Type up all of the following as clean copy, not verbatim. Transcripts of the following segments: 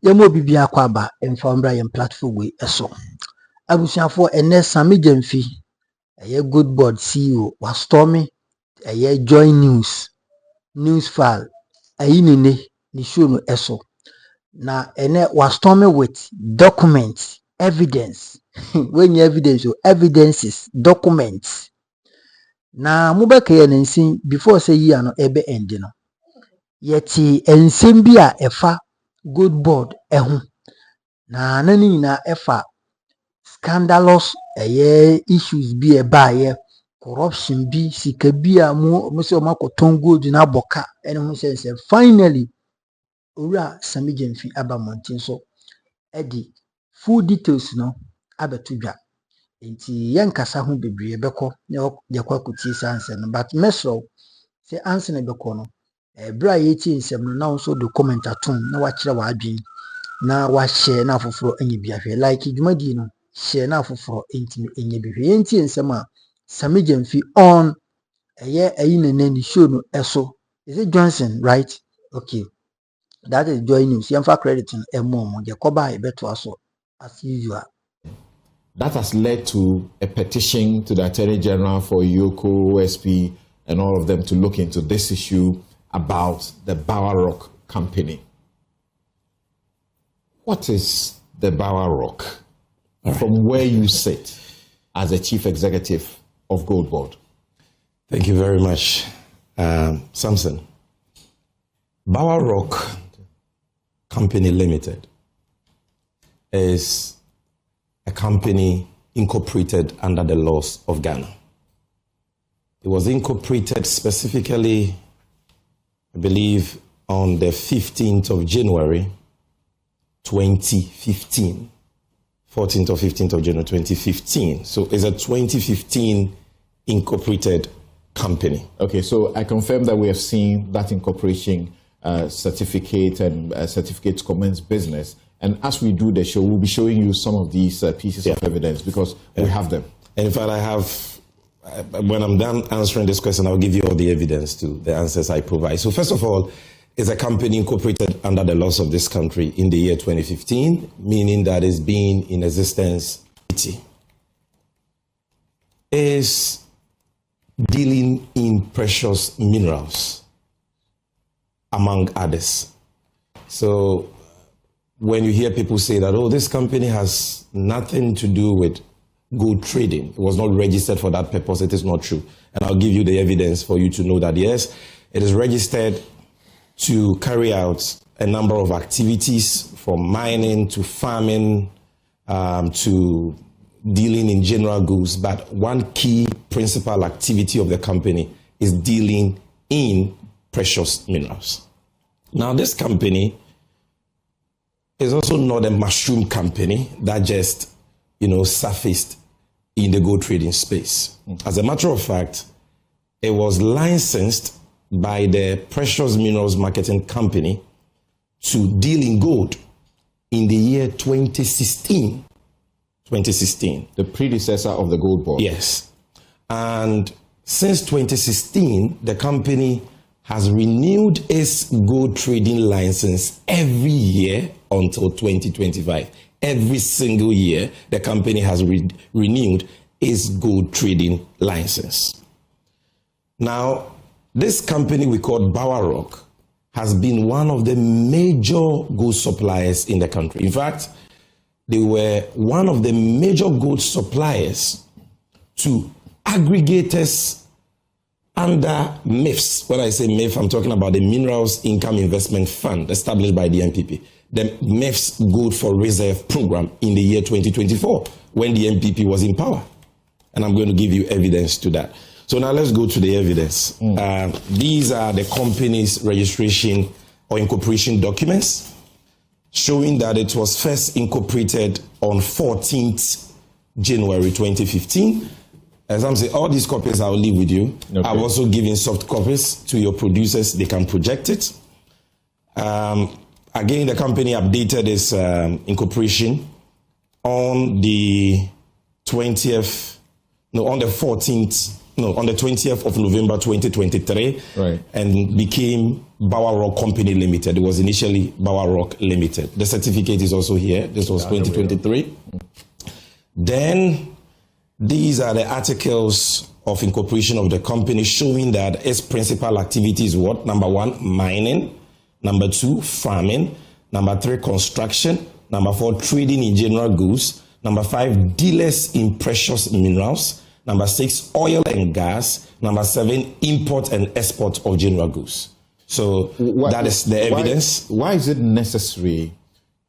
Yemo bibia kwaba emfambra yem platform we eso. Abusuafo ene Sammy Gyamfi good board CEO was stormy join news file ni show no eso. Na ene was stormy with documents, evidence. When you evidence, evidences, documents. Na mubeke yensi before say ye no ebe end no. Yeti ensem bi a efa good board ehu. Na nani na efa scandalous issues bi eba corruption bi sika bi a mo se o makoton gold na boka ene ho sense finally owura Sammy Gyamfi aba mountain so edi full details no abeto dwa enti yenkasa ho bebre beko ye kwakuti sanse no but mesro se answer na beko no bra yeti nsem no na so do comment atom na wa kire wa adwen na wa share na afoforo anya bi ahwe like dwumadi no share na afoforo enti anya bi hwe enti nsem a Sammy Gyamfi on ni show no eso. Is it Johnson, right? Okay, that is Joy News. Yamfa credit in emo Jacoba beto aso as usual. That has led to a petition to the Attorney General for Yoko, OSP, and all of them to look into this issue about the Bower Rock Company. What is the Bower Rock from where you sit as a chief executive of Gold Board? Thank you very much, Samson. Bower Rock Company Limited is a company incorporated under the laws of Ghana. It was incorporated specifically, I believe, on the 15th of January, 2015. 14th or 15th of January, 2015. So it's a 2015 incorporated company. Okay, so I confirm that we have seen that incorporation certificate and certificate to commence business. And as we do the show, we'll be showing you some of these pieces of evidence because we have them. And in fact, I have, when I'm done answering this question, I'll give you all the evidence to the answers I provide. So first of all, it's a company incorporated under the laws of this country in the year 2015, meaning that it's been in existence. Is dealing in precious minerals, among others. So when you hear people say that, oh, this company has nothing to do with gold trading, it was not registered for that purpose, it is not true. And I'll give you the evidence for you to know that, yes, it is registered to carry out a number of activities from mining to farming to dealing in general goods. But one key principal activity of the company is dealing in precious minerals. Now, this company is also not a mushroom company that just, surfaced in the gold trading space. As a matter of fact, it was licensed by the Precious Minerals Marketing Company to deal in gold in the year 2016. 2016. The predecessor of the Gold Board. Yes. And since 2016, the company has renewed its gold trading license every year until 2025. Every single year, the company has renewed its gold trading license. Now, this company we call Bower Rock has been one of the major gold suppliers in the country. In fact, they were one of the major gold suppliers to aggregators under MIFS. When I say MIF, I'm talking about the Minerals Income Investment Fund established by the NPP. The MIFS Gold for Reserve program in the year 2024 when the NPP was in power. And I'm going to give you evidence to that. So now let's go to the evidence. These are the company's registration or incorporation documents showing that it was first incorporated on 14th January 2015. As I'm saying, all these copies I'll leave with you. Okay. I've also given soft copies to your producers. They can project it. Again, the company updated its incorporation on the 14th on the 20th of November 2023, right, and became Bower Rock Company Limited. It was initially Bower Rock Limited. The certificate is also here. This was 2023. Then these are the articles of incorporation of the company showing that its principal activity is what? Number 1, mining. Number 2, farming. Number 3, construction. Number 4, trading in general goods. Number 5, dealers in precious minerals. Number 6, oil and gas. Number 7, import and export of general goods. So that is the evidence. Why is it necessary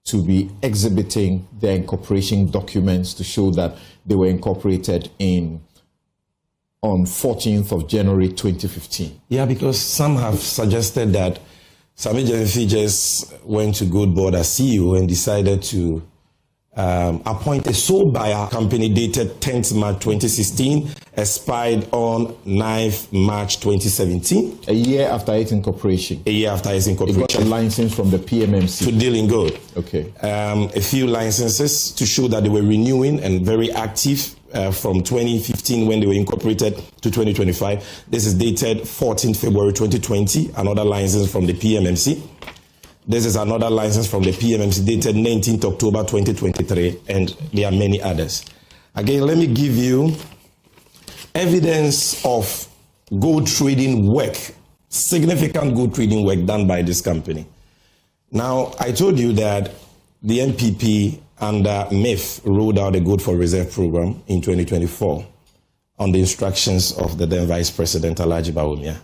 to be exhibiting their incorporation documents to show that they were incorporated on 14th of January 2015? Yeah, because some have suggested that Sammy Gyamfi just went to Gold Board as CEO and decided to appoint a sole buyer company dated 10th March 2016, expired on 9th March 2017. A year after its incorporation. A year after its incorporation. It got a license from the PMMC. To deal in gold. Okay. A few licenses to show that they were renewing and very active from 2015 when they were incorporated to 2025. This is dated 14th February 2020, another license from the PMMC. This is another license from the PMMC dated 19th October 2023, and there are many others. Again, let me give you evidence of gold trading work, significant gold trading work done by this company. Now, I told you that the NPP under MIF rolled out a Gold for Reserve program in 2024 on the instructions of the then Vice President Alhaji Bawumia.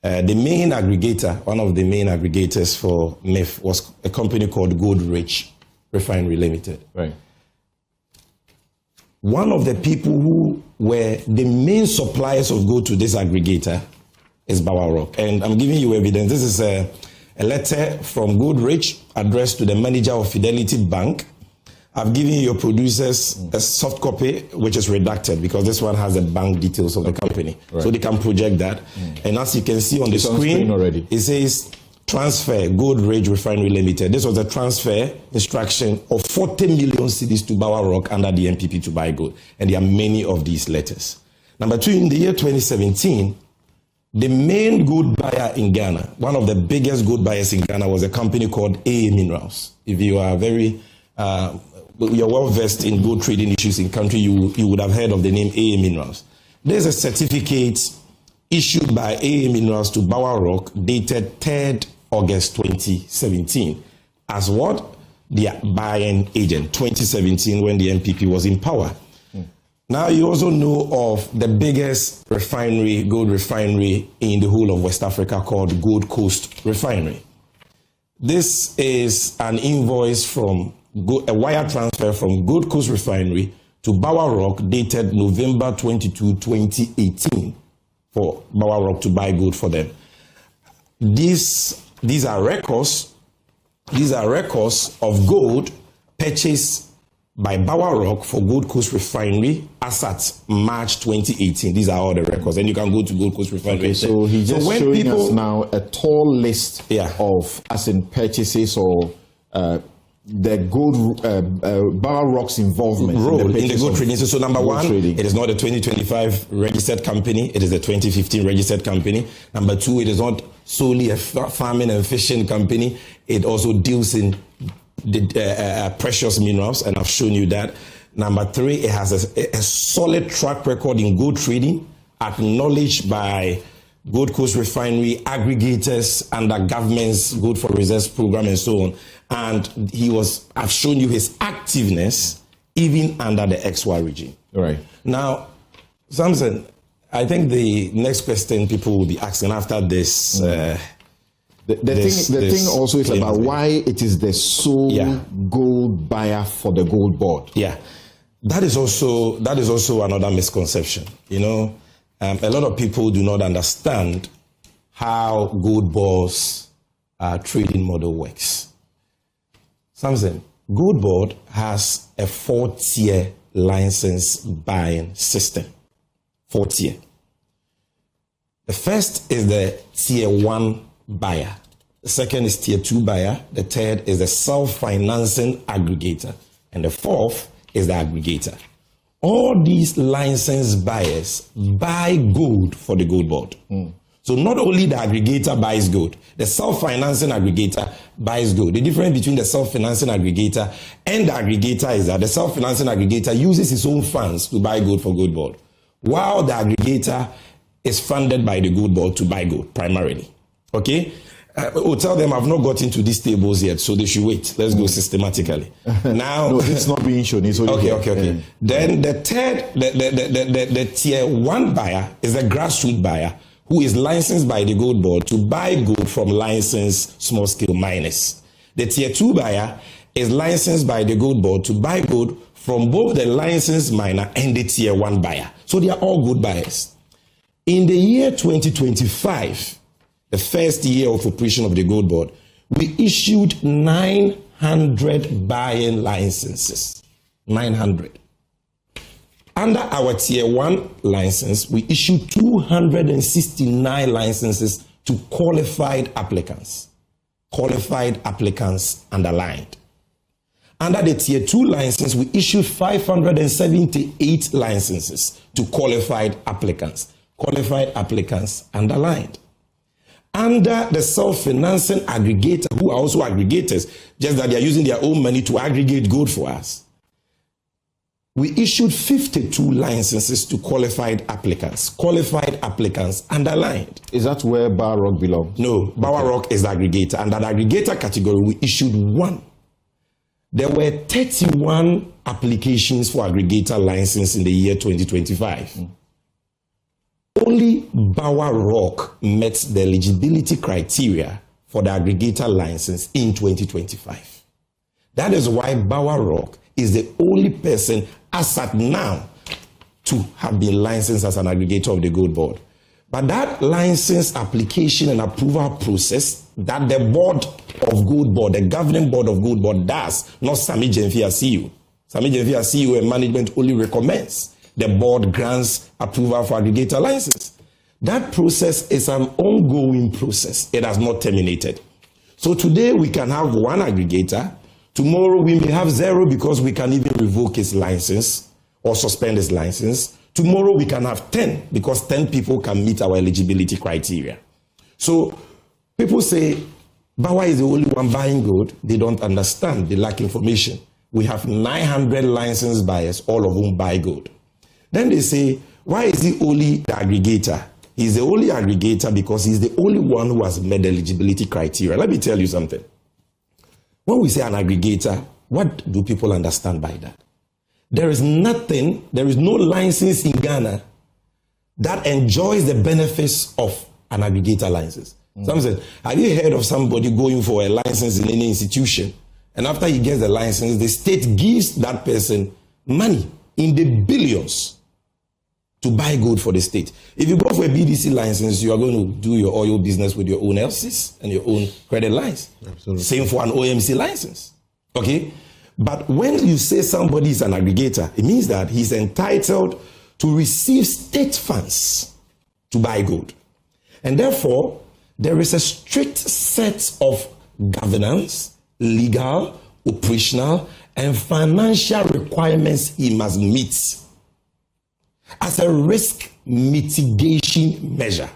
The main aggregator, one of the main aggregators for MIF was a company called Gold Rich Refinery Limited. Right. One of the people who were the main suppliers of gold to this aggregator is Bower Rock. And I'm giving you evidence. This is a letter from Gold Rich addressed to the manager of Fidelity Bank. I've given your producers a soft copy, which is redacted because this one has the bank details of the company. Right. So they can project that. And as you can see on the screen already, it says transfer Gold Ridge Refinery Limited. This was a transfer instruction of 40 million cedis to Bower Rock under the NPP to buy gold. And there are many of these letters. Number 2, in the year 2017, the main gold buyer in Ghana, one of the biggest gold buyers in Ghana, was a company called AA Minerals. If you are you're well versed in gold trading issues in country, you would have heard of the name AA Minerals. There's a certificate issued by AA Minerals to Bower Rock dated 3rd August 2017 as what? Their buying agent, 2017 when the NPP was in power. Now you also know of the biggest refinery, gold refinery in the whole of West Africa called Gold Coast Refinery. This is an invoice from a wire transfer from Gold Coast Refinery to Bower Rock dated November 22, 2018 for Bower Rock to buy gold for them. These are records of gold purchased by Bower Rock for Gold Coast Refinery as at March 2018. These are all the records, and you can go to Gold Coast Refinery. Okay, so he's just showing us now a tall list of, as in purchases or the gold Bower Rock's involvement in the gold trading. So number 1, trading. It is not a 2025 registered company. It is a 2015 registered company. Number 2, it is not solely a farming and fishing company. It also deals in the precious minerals, and I've shown you that. Number 3, it has a solid track record in gold trading, acknowledged by Gold Coast Refinery aggregators under government's Gold for Reserves program and so on. And I've shown you his activeness even under the XY regime. Right. Now, Samson, I think the next question people will be asking after this. The thing also is about why it is the sole gold buyer for the Gold Board. Yeah, that is also another misconception. You know, a lot of people do not understand how Gold Board's trading model works. Samson, Gold Board has a 4-tier license buying system. 4-tier. The first is the tier 1 buyer. The second is tier 2 buyer. The third is the self-financing aggregator. And the fourth is the aggregator. all these licensed buyers buy gold for the gold board. So not only the aggregator buys gold, the self-financing aggregator buys gold. The difference between the self-financing aggregator and the aggregator is that the self-financing aggregator uses his own funds to buy gold for gold board, while the aggregator is funded by the gold board to buy gold primarily. Okay? Tell them I've not got into these tables yet, so they should wait. Let's go systematically. Now, no, it's not being shown. It's only okay. Then the third, the tier 1 buyer is a grassroots buyer who is licensed by the gold board to buy gold from licensed small-scale miners. The tier 2 buyer is licensed by the gold board to buy gold from both the licensed miner and the tier 1 buyer. So they are all gold buyers. In the year 2025, the first year of operation of the gold board, we issued 900 buying licenses. 900. Under our tier 1 license, we issued 269 licenses to qualified applicants. Qualified applicants underlined. Under the tier 2 license, we issued 578 licenses to qualified applicants. Qualified applicants underlined. Under the self-financing aggregator, who are also aggregators, just that they are using their own money to aggregate gold for us, we issued 52 licenses to qualified applicants. Qualified applicants underlined. Is that where Bower Rock belongs? No, Bower Rock is the aggregator. Under the aggregator category, we issued 1. There were 31 applications for aggregator license in the year 2025. Only Bower Rock met the eligibility criteria for the aggregator license in 2025. That is why Bower Rock is the only person as at now to have been licensed as an aggregator of the gold board. But that license application and approval process that the board of gold board, the governing board of gold board does, not Sammy Gyamfi as CEO. Sammy Gyamfi as CEO and management only recommends. The board grants approval for aggregator license. That process is an ongoing process. It has not terminated. So today we can have 1 aggregator. Tomorrow we may have 0 because we can even revoke his license or suspend his license. Tomorrow we can have 10 because 10 people can meet our eligibility criteria. So people say, Bawa is the only one buying gold. They don't understand. They lack information. We have 900 licensed buyers, all of whom buy gold. Then they say, why is he only the aggregator? He's the only aggregator because he's the only one who has met the eligibility criteria. Let me tell you something. When we say an aggregator, what do people understand by that? There is no license in Ghana that enjoys the benefits of an aggregator license. Some say, have you heard of somebody going for a license in any institution? And after he gets the license, the state gives that person money in the billions to buy gold for the state. If you go for a BDC license, you are going to do your oil business with your own LCs and your own credit lines. Absolutely. Same for an OMC license. Okay? But when you say somebody is an aggregator, it means that he's entitled to receive state funds to buy gold. And therefore, there is a strict set of governance, legal, operational, and financial requirements he must meet as a risk mitigation measure.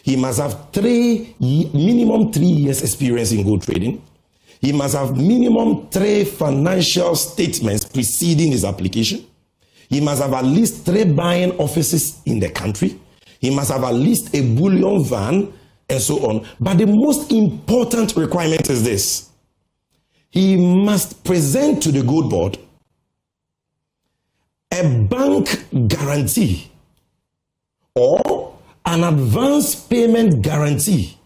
He must have minimum 3 years experience in gold trading. He must have minimum 3 financial statements preceding his application. He must have at least 3 buying offices in the country. He must have at least a bullion van and so on. But the most important requirement is this. He must present to the gold board a bank guarantee or an advance payment guarantee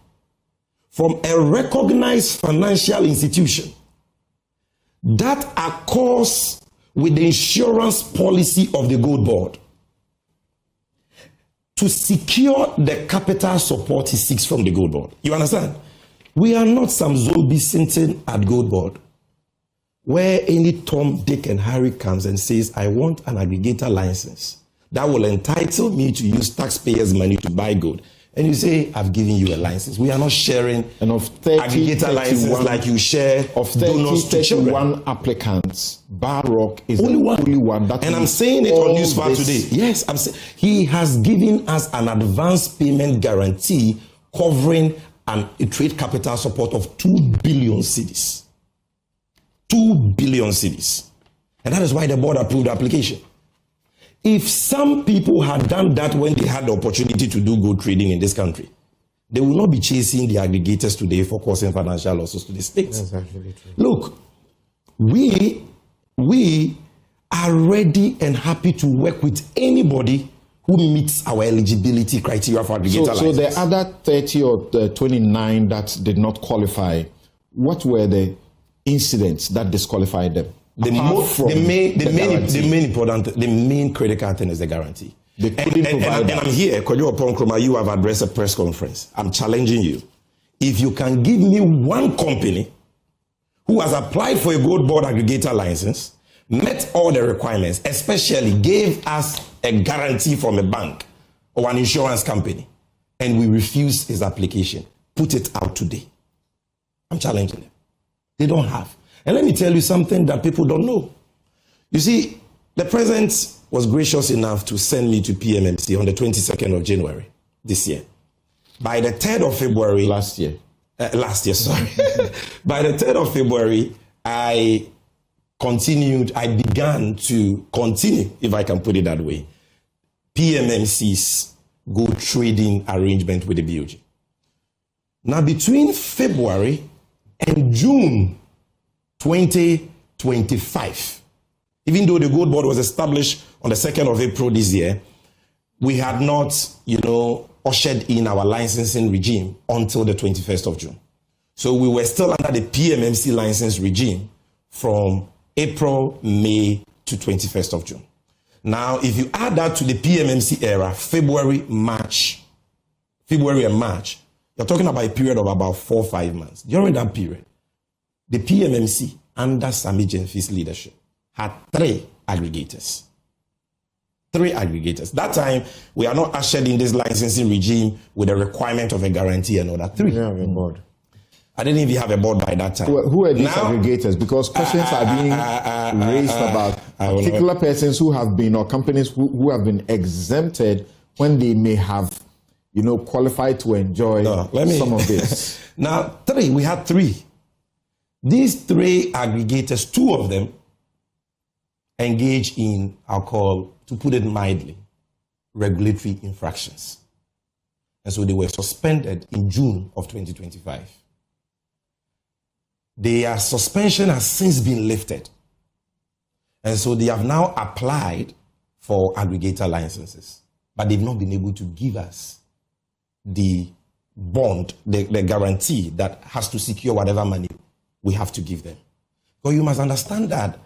from a recognized financial institution that accords with the insurance policy of the gold board to secure the capital support he seeks from the gold board. You understand? We are not some zombie sitting at gold board where any Tom, Dick, and Harry comes and says, I want an aggregator license that will entitle me to use taxpayers' money to buy gold. And you say, I've given you a license. We are not sharing and of 30, aggregator license like you share of 31 applicants. Barrock is only the one. that. And I'm saying it on Newsfar today. Yes, I'm saying he has given us an advance payment guarantee covering a trade capital support of 2 billion cedis. 2 billion cedis. And that is why the board approved the application. If some people had done that when they had the opportunity to do gold trading in this country, they will not be chasing the aggregators today for causing financial losses to the states. That's actually true. Look, we are ready and happy to work with anybody who meets our eligibility criteria for aggregator license. So the other 30 or 29 that did not qualify, what were the incidents that disqualified them? The main critical thing is the guarantee. And I'm here, Kwadwo Oppong Nkrumah, you have addressed a press conference. I'm challenging you. If you can give me one company who has applied for a gold board aggregator license, met all the requirements, especially gave us a guarantee from a bank or an insurance company, and we refuse his application, put it out today. I'm challenging them. They don't have. And let me tell you something that people don't know. You see, the president was gracious enough to send me to PMMC on the 22nd of January this year. By the 3rd of February... Last year, sorry. By the 3rd of February, I began to continue, if I can put it that way, PMMC's gold trading arrangement with the BOG. Now, between February and June 2025, even though the gold board was established on the 2nd of April this year, we had not, ushered in our licensing regime until the 21st of June. So we were still under the PMMC license regime from April, May to 21st of June. Now, if you add that to the PMMC era, February and March, you're talking about a period of about 4 or 5 months. During that period, the PMMC, under Sammy Gyamfi's leadership, had 3 aggregators. 3 aggregators. That time, we are not ushered in this licensing regime with a requirement of a guarantee and all that. 3. Yeah, a board. I didn't even have a board by that time. Who are these aggregators? Because questions are being raised about particular persons who have been, or companies who have been exempted when they may have, qualified to enjoy some of this. Now, we had 3. These 3 aggregators, 2 of them engage in, I'll call, to put it mildly, regulatory infractions. And so they were suspended in June of 2025. Their suspension has since been lifted. And so they have now applied for aggregator licenses. But they've not been able to give us the bond, the guarantee that has to secure whatever money we have to give them. But you must understand that,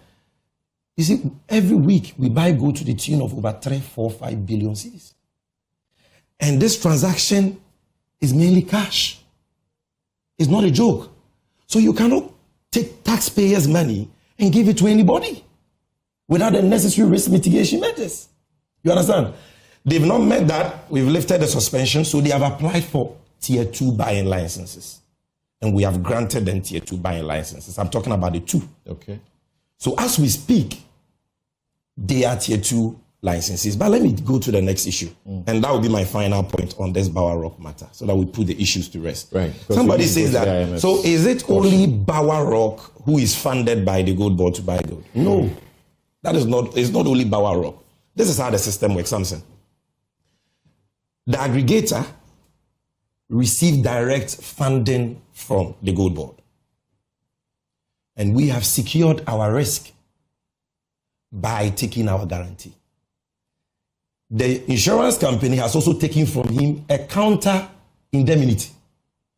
you see, every week we buy gold to the tune of over 3, 4, 5 billion cedis. And this transaction is mainly cash. It's not a joke. So you cannot take taxpayers' money and give it to anybody without the necessary risk mitigation measures. You understand? They've not met that. We've lifted the suspension, so they have applied for Tier 2 buying licenses. And we have granted them Tier 2 buying licenses. I'm talking about the 2. Okay. So as we speak, they are Tier 2 licenses. But let me go to the next issue. And that will be my final point on this Bower Rock matter, so that we put the issues to rest. Right. Somebody says that. So is it only Bower Rock who is funded by the gold board to buy gold? No. That is not, it's not only Bower Rock. This is how the system works, Samson. The aggregator received direct funding from the gold board. And we have secured our risk by taking our guarantee. The insurance company has also taken from him a counter indemnity,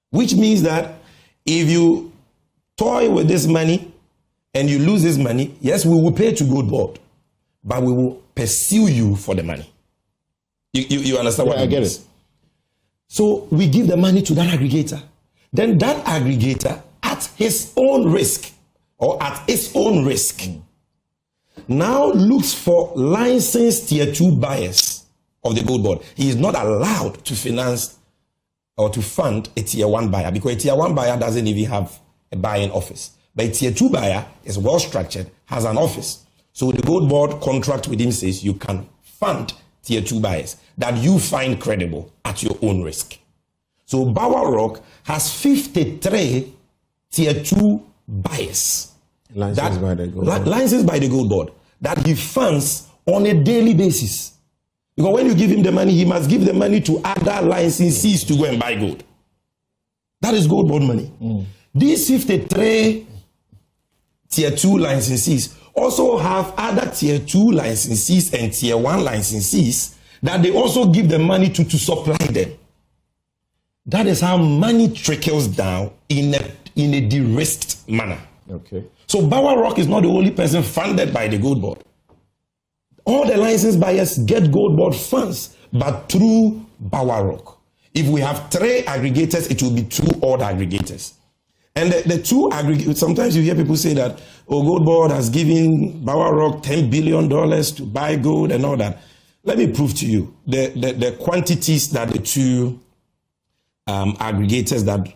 which means that if you toy with this money and you lose this money, yes, we will pay to gold board, but we will pursue you for the money. You understand what I get it? So we give the money to that aggregator. Then that aggregator, at his own risk, now looks for licensed Tier 2 buyers of the gold board. He is not allowed to finance or to fund a Tier 1 buyer, because a Tier 1 buyer doesn't even have a buying office. But a tier 2 buyer is well structured, has an office. So the gold board contract with him says you can fund tier 2 buyers that you find credible at your own risk. So Bower Rock has 53 tier 2 buyers. Licensed by the gold board. Licensed by the gold board that he funds on a daily basis. Because when you give him the money, he must give the money to other licensees to go and buy gold. That is gold board money. These 53 tier 2 licensees also have other tier 2 licensees and tier 1 licensees that they also give the money to supply them. That is how money trickles down in a de-risked manner. Okay. So Bower Rock is not the only person funded by the gold board. All the licensed buyers get gold board funds, but through Bower Rock. If we have 3 aggregators, it will be 2 odd aggregators. And the 2 aggregators, sometimes you hear people say that, oh, gold board has given Bower Rock $10 billion to buy gold and all that. Let me prove to you the quantities that the 2 aggregators that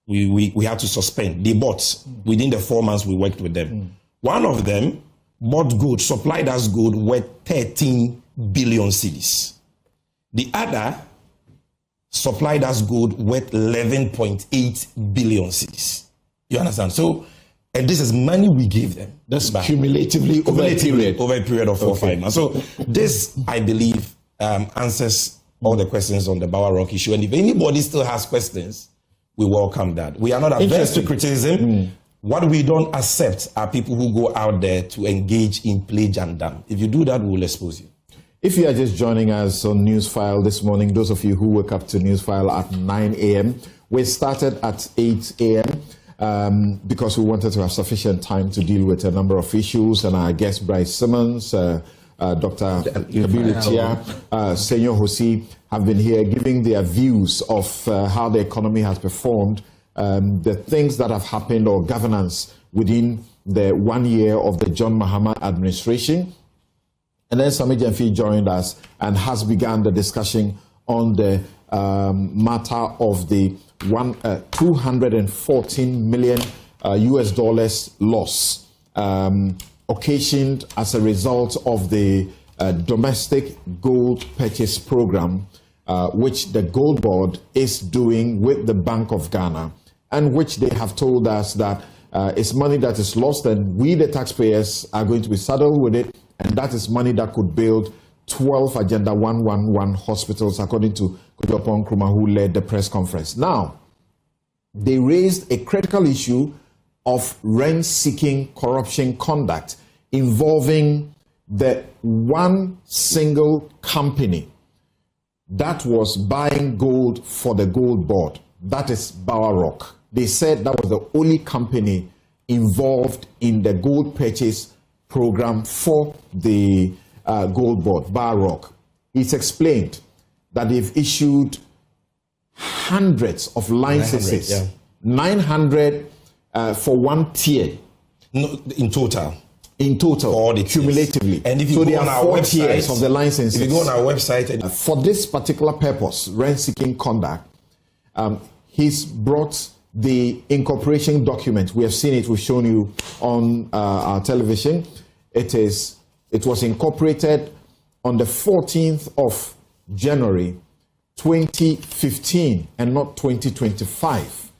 we had to suspend, they bought within the 4 months we worked with them. One of them bought gold, supplied us gold worth 13 billion cedis. The other supplied us gold worth 11.8 billion cedis. You understand? So, and this is money we gave them. That's cumulatively over a period of 4 or 5 months. So this, I believe, answers all the questions on the Bower Rock issue. And if anybody still has questions, we welcome that. We are not averse to criticism. What we don't accept are people who go out there to engage in play jandam. If you do that, we will expose you. If you are just joining us on Newsfile this morning, those of you who woke up to Newsfile at 9 a.m., we started at 8 a.m. Because we wanted to have sufficient time to deal with a number of issues. And our guest, Bryce Simmons, Dr. Kabiru Tia, Senyor Hosi, have been here giving their views of how the economy has performed, the things that have happened or governance within the 1 year of the John Mahama administration. And then Sammy Gyamfi joined us and has begun the discussion on the matter of the 214 million US dollars loss occasioned as a result of the domestic gold purchase program, which the Gold Board is doing with the Bank of Ghana, and which they have told us that it's money that is lost, and we, the taxpayers, are going to be saddled with it, and that is money that could build 12 Agenda 111 hospitals, according to Kwadwo Nkrumah, who led the press conference. Now, they raised a critical issue of rent-seeking corruption conduct involving the one single company that was buying gold for the Gold Board. That is Bower Rock. They said that was the only company involved in the gold purchase program for the Gold Board, Bower Rock. It's explained that they've issued hundreds of licenses, 900 for one tier. No, in total. In total, all the cumulatively. And if you so go there on are our 4 website, tiers of the licenses. If you go on our website, for this particular purpose, rent-seeking conduct, he's brought the incorporation document. We have seen it. We've shown you on our television. It was incorporated on the 14th of January 2015 and not 2025.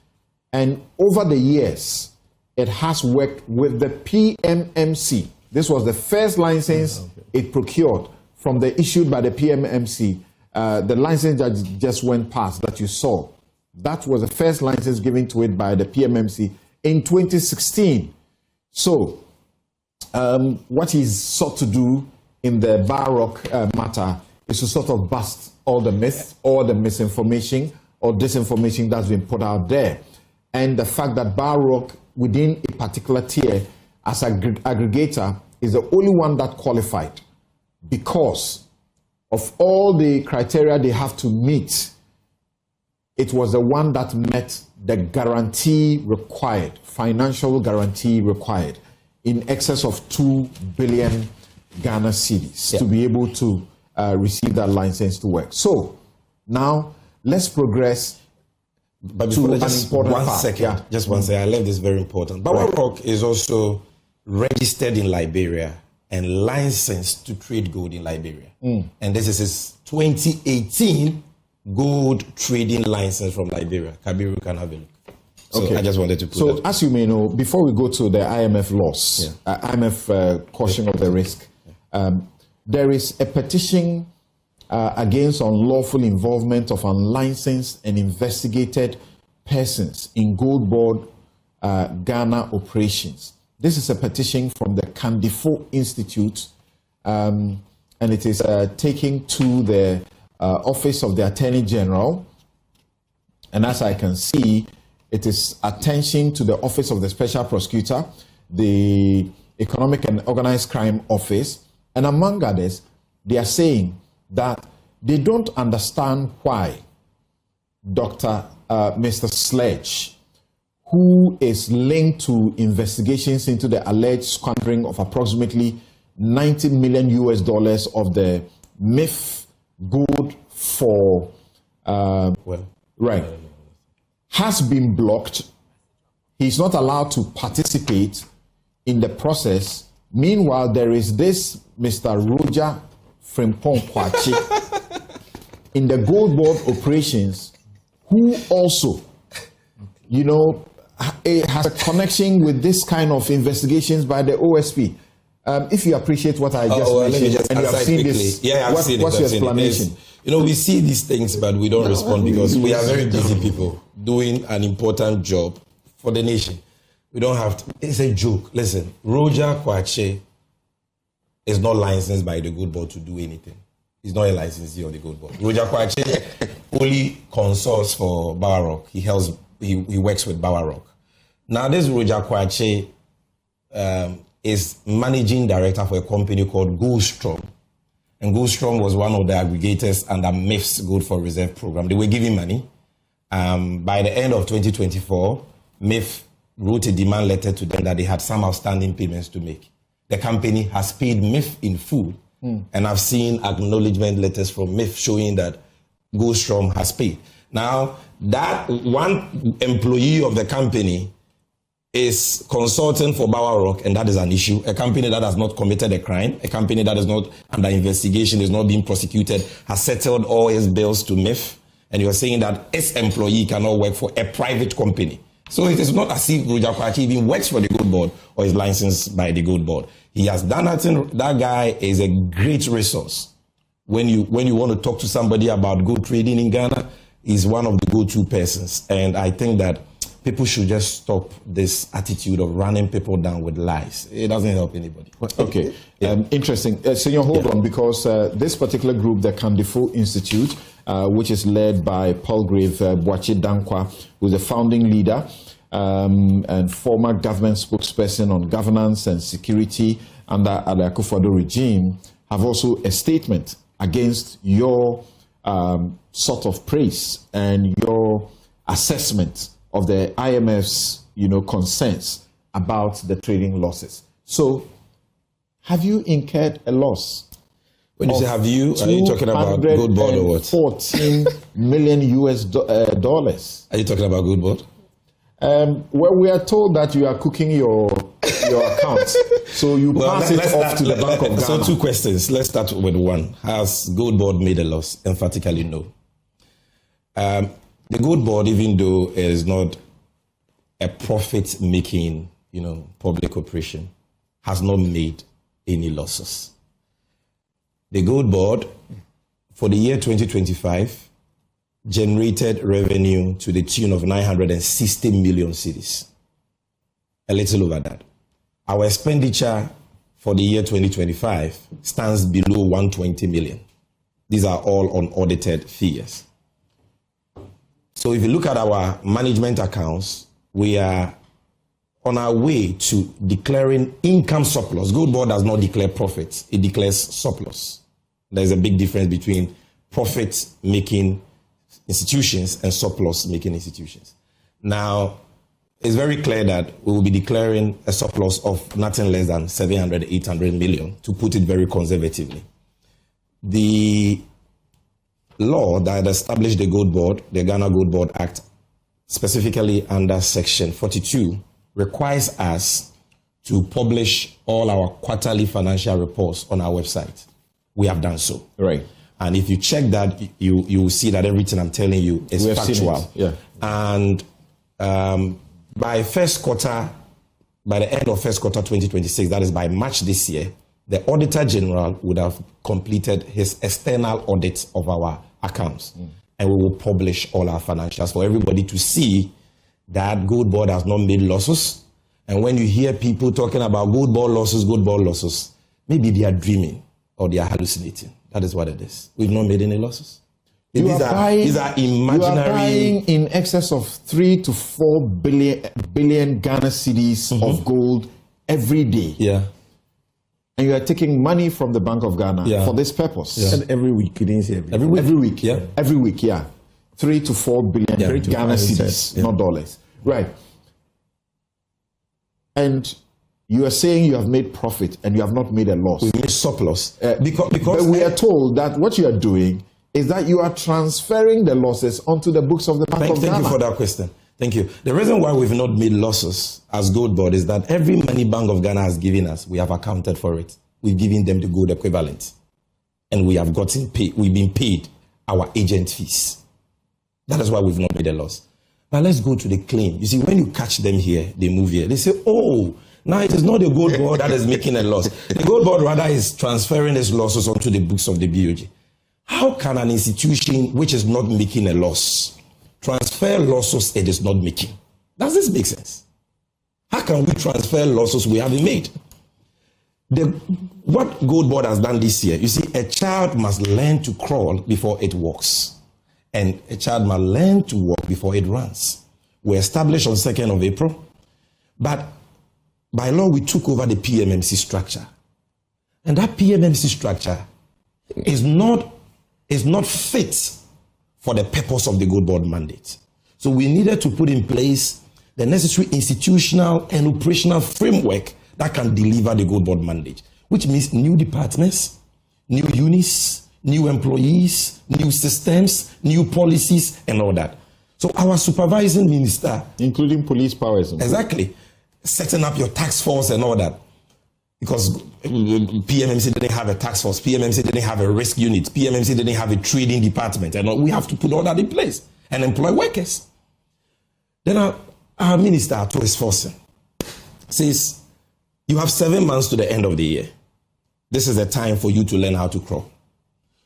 And over the years, it has worked with the PMMC. This was the first license it procured from the issued by the PMMC. The license that just went past that you saw, that was the first license given to it by the PMMC in 2016. So, what he's sought to do in the Bower Rock matter is to sort of bust all the myths, all the misinformation or disinformation that's been put out there. And the fact that Bower Rock, within a particular tier, as an aggregator, is the only one that qualified because of all the criteria they have to meet. It was the one that met the guarantee required, financial guarantee required, in excess of 2 billion Ghana cedis to be able to receive that license to work. So now let's progress. But to before an just important one part. second, Yeah. just one second. I left this very important. BOLD is also registered in Liberia and licensed to trade gold in Liberia. And this is his 2018 gold trading license from Liberia. Kabiru can have a look. So Okay. I just wanted to put So that. as you may know, before we go to the IMF loss, IMF caution of the risk, there is a petition against unlawful involvement of unlicensed and investigated persons in Gold Board Ghana operations. This is a petition from the Kwadwo Institute, and it is taken to the Office of the Attorney General. And as I can see, it is attention to the Office of the Special Prosecutor, the Economic and Organized Crime Office, and among others, they are saying that they don't understand why Mr. Sledge, who is linked to investigations into the alleged squandering of approximately $90 million of the MIF gold for has been blocked. He's not allowed to participate in the process. Meanwhile, there is this Mr. Roger Frimpong Kwachi in the Gold Board operations, who also, has a connection with this kind of investigations by the OSP. If you appreciate what I just mentioned, and you have seen this, what's your explanation? We see these things, but we don't respond because we are very busy people doing an important job for the nation. We don't have to. It's a joke. Listen, Roger Kwache is not licensed by the Gold Board to do anything. He's not a licensee of the Gold Board. Roger Kwache only consults for Bawarok. He works with Bawarok. Now, this Roger Kwache is managing director for a company called Goldstrom. And Goldstrom was one of the aggregators under MIF's Gold for Reserve program. They were giving money. By the end of 2024, MIF wrote a demand letter to them that they had some outstanding payments to make. The company has paid MIF in full. And I've seen acknowledgement letters from MIF showing that Goldstrom has paid. Now, that one employee of the company is consulting for Bawarok, and that is an issue. A company that has not committed a crime, a company that is not under investigation, is not being prosecuted, has settled all its bills to MIF, and you're saying that its employee cannot work for a private company. So it is not as if Roger Kwachi even works for the Gold Board or is licensed by the Gold Board. He has done nothing. That guy is a great resource. When you want to talk to somebody about gold trading in Ghana, he's one of the go-to persons. And I think that people should just stop this attitude of running people down with lies. It doesn't help anybody. Okay, interesting. Senor, hold on, because this particular group, the Kwadwo Institute, which is led by Palgrave Boachi Dankwa, who's the founding leader and former government spokesperson on governance and security under the Kwadwo regime, have also a statement against your sort of praise and your assessment of the IMF's, concerns about the trading losses. So, have you incurred a loss? When you say have you, are you talking about Gold Board or what? $14 million dollars. Are you talking about Gold Board? Well, we are told that you are cooking your account, so you pass it off to the Bank of Ghana. So, two questions. Let's start with one. Has Gold Board made a loss? Emphatically, no. The Gold Board, even though it is not a profit-making, public operation, has not made any losses. The Gold Board, for the year 2025, generated revenue to the tune of 960 million cedis. A little over that. Our expenditure for the year 2025 stands below 120 million. These are all unaudited figures. So if you look at our management accounts, we are on our way to declaring income surplus. Gold Board does not declare profits, it declares surplus. There's a big difference between profit-making institutions and surplus-making institutions. Now, it's very clear that we will be declaring a surplus of nothing less than 700, 800 million, to put it very conservatively. The law that established the Gold Board, the Ghana Gold Board Act, specifically under Section 42, requires us to publish all our quarterly financial reports on our website. We have done so. Right. And if you check that, you will see that everything I'm telling you is factual. Yeah. And by the end of first quarter 2026, that is by March this year, the Auditor General would have completed his external audit of our accounts. And we will publish all our financials for everybody to see that Gold Board has not made losses. And when you hear people talking about Gold Board losses, maybe they are dreaming or they are hallucinating. That is what it is. We've not made any losses. These are imaginary. You are buying in excess of 3 to 4 billion Ghana cedis of gold every day. Yeah. And you are taking money from the Bank of Ghana for this purpose. Yeah. And every week, you didn't say every week. Every week. Yeah. Every week, yeah. 3 to 4 billion Ghana cedis, not dollars. Right. And you are saying you have made profit and you have not made a loss. We made surplus. Because but we are told that what you are doing is that you are transferring the losses onto the books of the Bank of Ghana. Thank you for that question. Thank you. The reason why we've not made losses as Gold Board is that every money Bank of Ghana has given us, we have accounted for it. We've given them the gold equivalent. And we have gotten paid, we've been paid our agent fees. That is why we've not made a loss. Now let's go to the claim. You see, when you catch them here, they move here. They say, oh, now it is not the Gold Board that is making a loss. The Gold Board rather is transferring its losses onto the books of the BOG. How can an institution which is not making a loss transfer losses it is not making? Does this make sense? How can we transfer losses we haven't made? What Gold Board has done this year, you see, a child must learn to crawl before it walks. And a child must learn to walk before it runs. We established on 2nd of April. But by law, we took over the PMMC structure. And that PMMC structure is not fit for the purpose of the Gold Board mandate. So we needed to put in place the necessary institutional and operational framework that can deliver the Gold Board mandate, which means new departments, new units, new employees, new systems, new policies, and all that. So our supervising minister, including police powers, exactly, setting up your task force and all that. Because PMMC didn't have a task force, PMMC didn't have a risk unit, PMMC didn't have a trading department, and we have to put all that in place and employ workers. Then our minister, Tourist Force, says, you have 7 months to the end of the year. This is the time for you to learn how to crawl.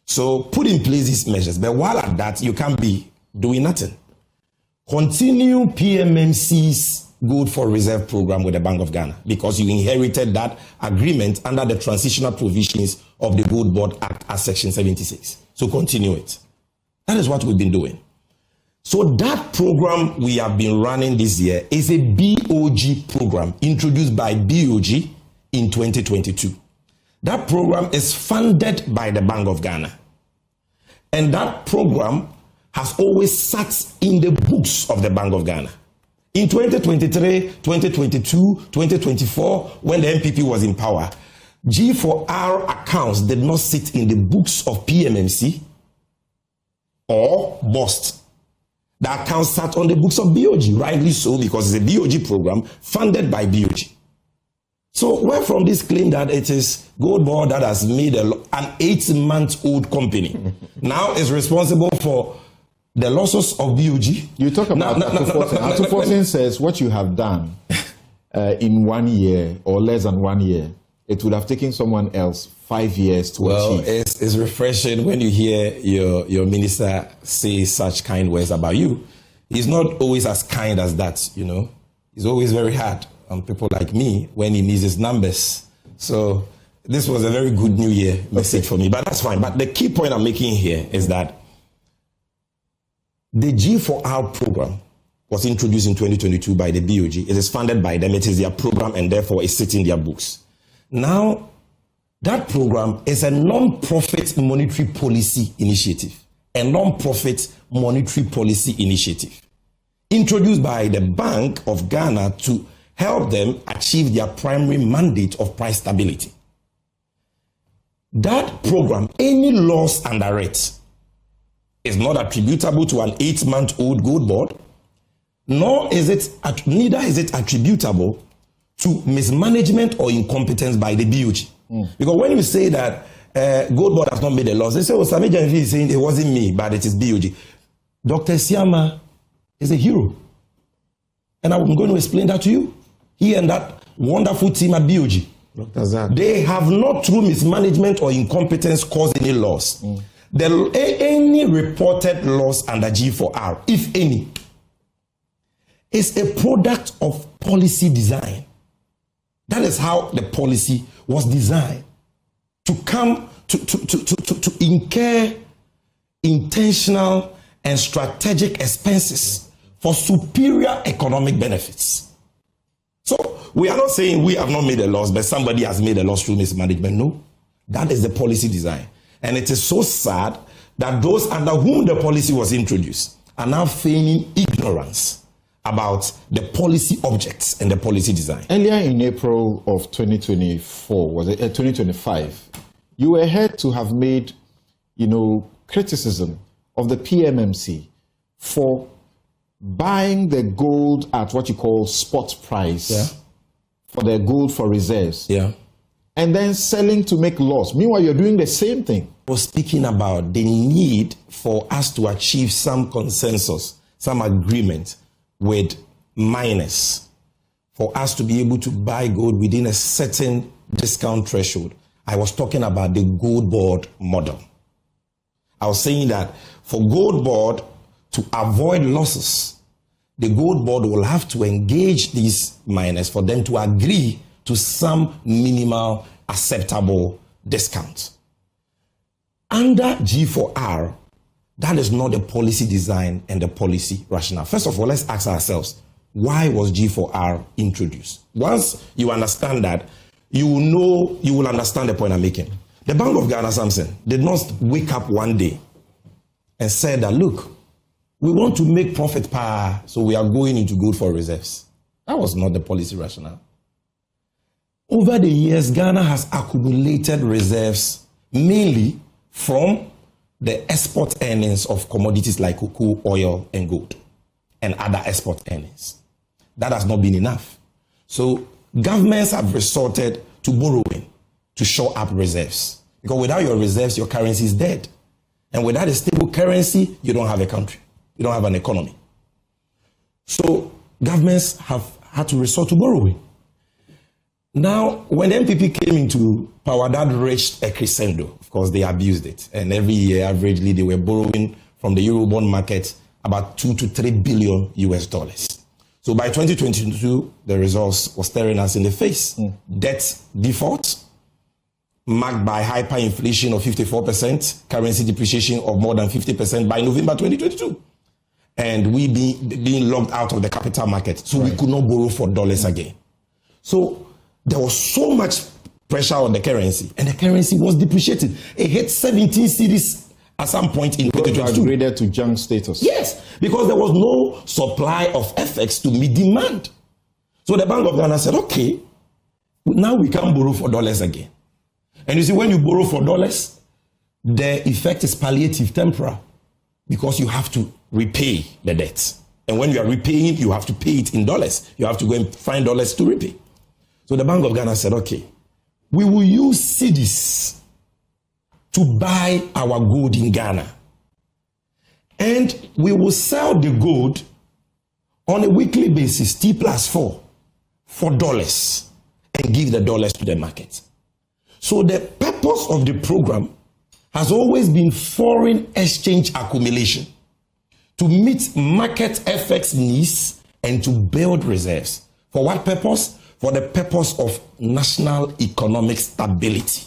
So put in place these measures. But while at that, you can't be doing nothing. Continue PMMC's Gold for Reserve program with the Bank of Ghana because you inherited that agreement under the transitional provisions of the Gold Board Act as Section 76. So continue it. That is what we've been doing. So that program we have been running this year is a BOG program introduced by BOG in 2022. That program is funded by the Bank of Ghana. And that program has always sat in the books of the Bank of Ghana. In 2023, 2022, 2024, when the NPP was in power, G4R accounts did not sit in the books of PMMC or BOST. The accounts sat on the books of BOG, rightly so, because it's a BOG program funded by BOG. So where from this claim that it is Gold Board that has made an 8-month-old company now is responsible for the losses of BOG? You talk about Atu14 says what you have done in 1 year or less than 1 year, it would have taken someone else 5 years to achieve. It's refreshing when you hear your minister say such kind words about you. He's not always as kind as that, you know. He's always very hard on people like me when he needs his numbers. So this was a very good New Year message for me, but that's fine. But the key point I'm making here is that the G4R program was introduced in 2022 by the BOG. It is funded by them. It is their program and therefore it sits in their books. Now, that program is a non-profit monetary policy initiative. A non-profit monetary policy initiative introduced by the Bank of Ghana to help them achieve their primary mandate of price stability. That program, any loss under it, is not attributable to an 8-month-old Gold Board neither is it attributable to mismanagement or incompetence by the BOG. Because when you say that Gold Board has not made a loss, they say, oh, Sammy Gyamfi is saying it wasn't me, but it is BOG. Dr. Siama is a hero. And I'm going to explain that to you. He and that wonderful team at BOG. Dr. Zad. They have not, through mismanagement or incompetence, caused any loss. Any reported loss under G4R, if any, is a product of policy design. That is how the policy was designed to come to incur intentional and strategic expenses for superior economic benefits. So we are not saying we have not made a loss, but somebody has made a loss through mismanagement. No, that is the policy design. And it is so sad that those under whom the policy was introduced are now feigning ignorance about the policy objects and the policy design. Earlier in April of 2024, was it 2025, you were heard to have made, criticism of the PMMC for buying the gold at what you call spot price for their gold for reserves. And then selling to make loss. Meanwhile, you're doing the same thing. I was speaking about the need for us to achieve some consensus, some agreement with miners for us to be able to buy gold within a certain discount threshold. I was talking about the Gold Board model. I was saying that for Gold Board to avoid losses, the Gold Board will have to engage these miners for them to agree to some minimal acceptable discount. Under G4R, that is not the policy design and the policy rationale. First of all, let's ask ourselves, why was G4R introduced? Once you understand that, you will understand the point I'm making. The Bank of Ghana, Samson, did not wake up one day and said that, look, we want to make profit so we are going into gold for reserves. That was not the policy rationale. Over the years, Ghana has accumulated reserves mainly from the export earnings of commodities like cocoa, oil, and gold, and other export earnings. That has not been enough. So governments have resorted to borrowing to shore up reserves. Because without your reserves, your currency is dead. And without a stable currency, you don't have a country. You don't have an economy. So governments have had to resort to borrowing. Now, when the NPP came into power, that reached a crescendo. Of course, they abused it. And every year, averagely, they were borrowing from the Eurobond market about 2 to 3 billion US dollars. So by 2022, the results were staring us in the face. Debt default, marked by hyperinflation of 54%, currency depreciation of more than 50% by November 2022. And we being locked out of the capital market. So we could not borrow for dollars again. So there was so much pressure on the currency, and the currency was depreciating. It hit 17 cedis at some point in 2022. Upgraded to junk status. Yes, because there was no supply of FX to meet demand. So the Bank of Ghana said, okay, now we can borrow for dollars again. And you see, when you borrow for dollars, the effect is palliative, temporal, because you have to repay the debt. And when you are repaying, you have to pay it in dollars. You have to go and find dollars to repay. So the Bank of Ghana said, okay, we will use cedis to buy our gold in Ghana. And we will sell the gold on a weekly basis, T+4, for dollars, and give the dollars to the market. So the purpose of the program has always been foreign exchange accumulation to meet market FX needs and to build reserves. For what purpose? For the purpose of national economic stability.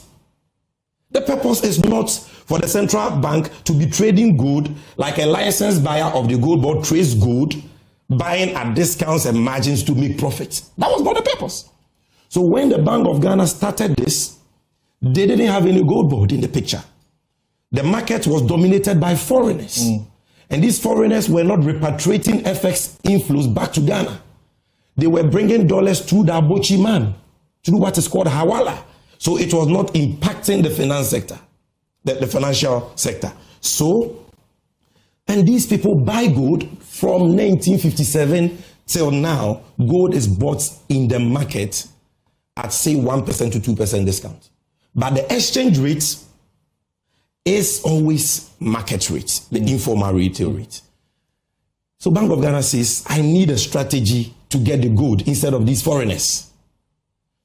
The purpose is not for the central bank to be trading gold like a licensed buyer of the Gold Board trades gold, buying at discounts and margins to make profit. That was not the purpose. So when the Bank of Ghana started this, they didn't have any Gold Board in the picture. The market was dominated by foreigners. And these foreigners were not repatriating FX inflows back to Ghana. They were bringing dollars through the Abochi man, through what is called Hawala. So it was not impacting the finance sector, the financial sector. So And these people buy gold from 1957 till now. Gold is bought in the market at say 1% to 2% discount. But the exchange rate is always market rate, the informal retail rate. So Bank of Ghana says, I need a strategy to get the gold instead of these foreigners.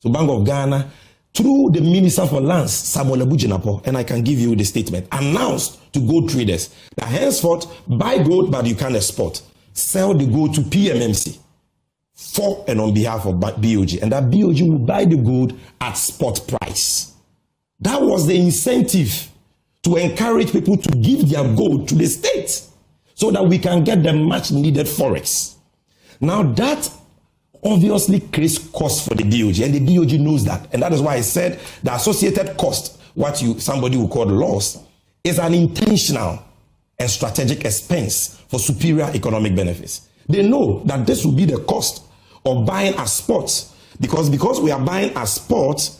So Bank of Ghana, through the Minister for Lands, Samuel Abujinapo, and I can give you the statement, announced to gold traders that henceforth, buy gold, but you can't export. Sell the gold to PMMC for and on behalf of BOG. And that BOG will buy the gold at spot price. That was the incentive to encourage people to give their gold to the state so that we can get the much needed forex. Now that obviously creates cost for the BOG, and the BOG knows that. And that is why I said the associated cost, what somebody will call loss, is an intentional and strategic expense for superior economic benefits. They know that this will be the cost of buying as spot, because we are buying as spot,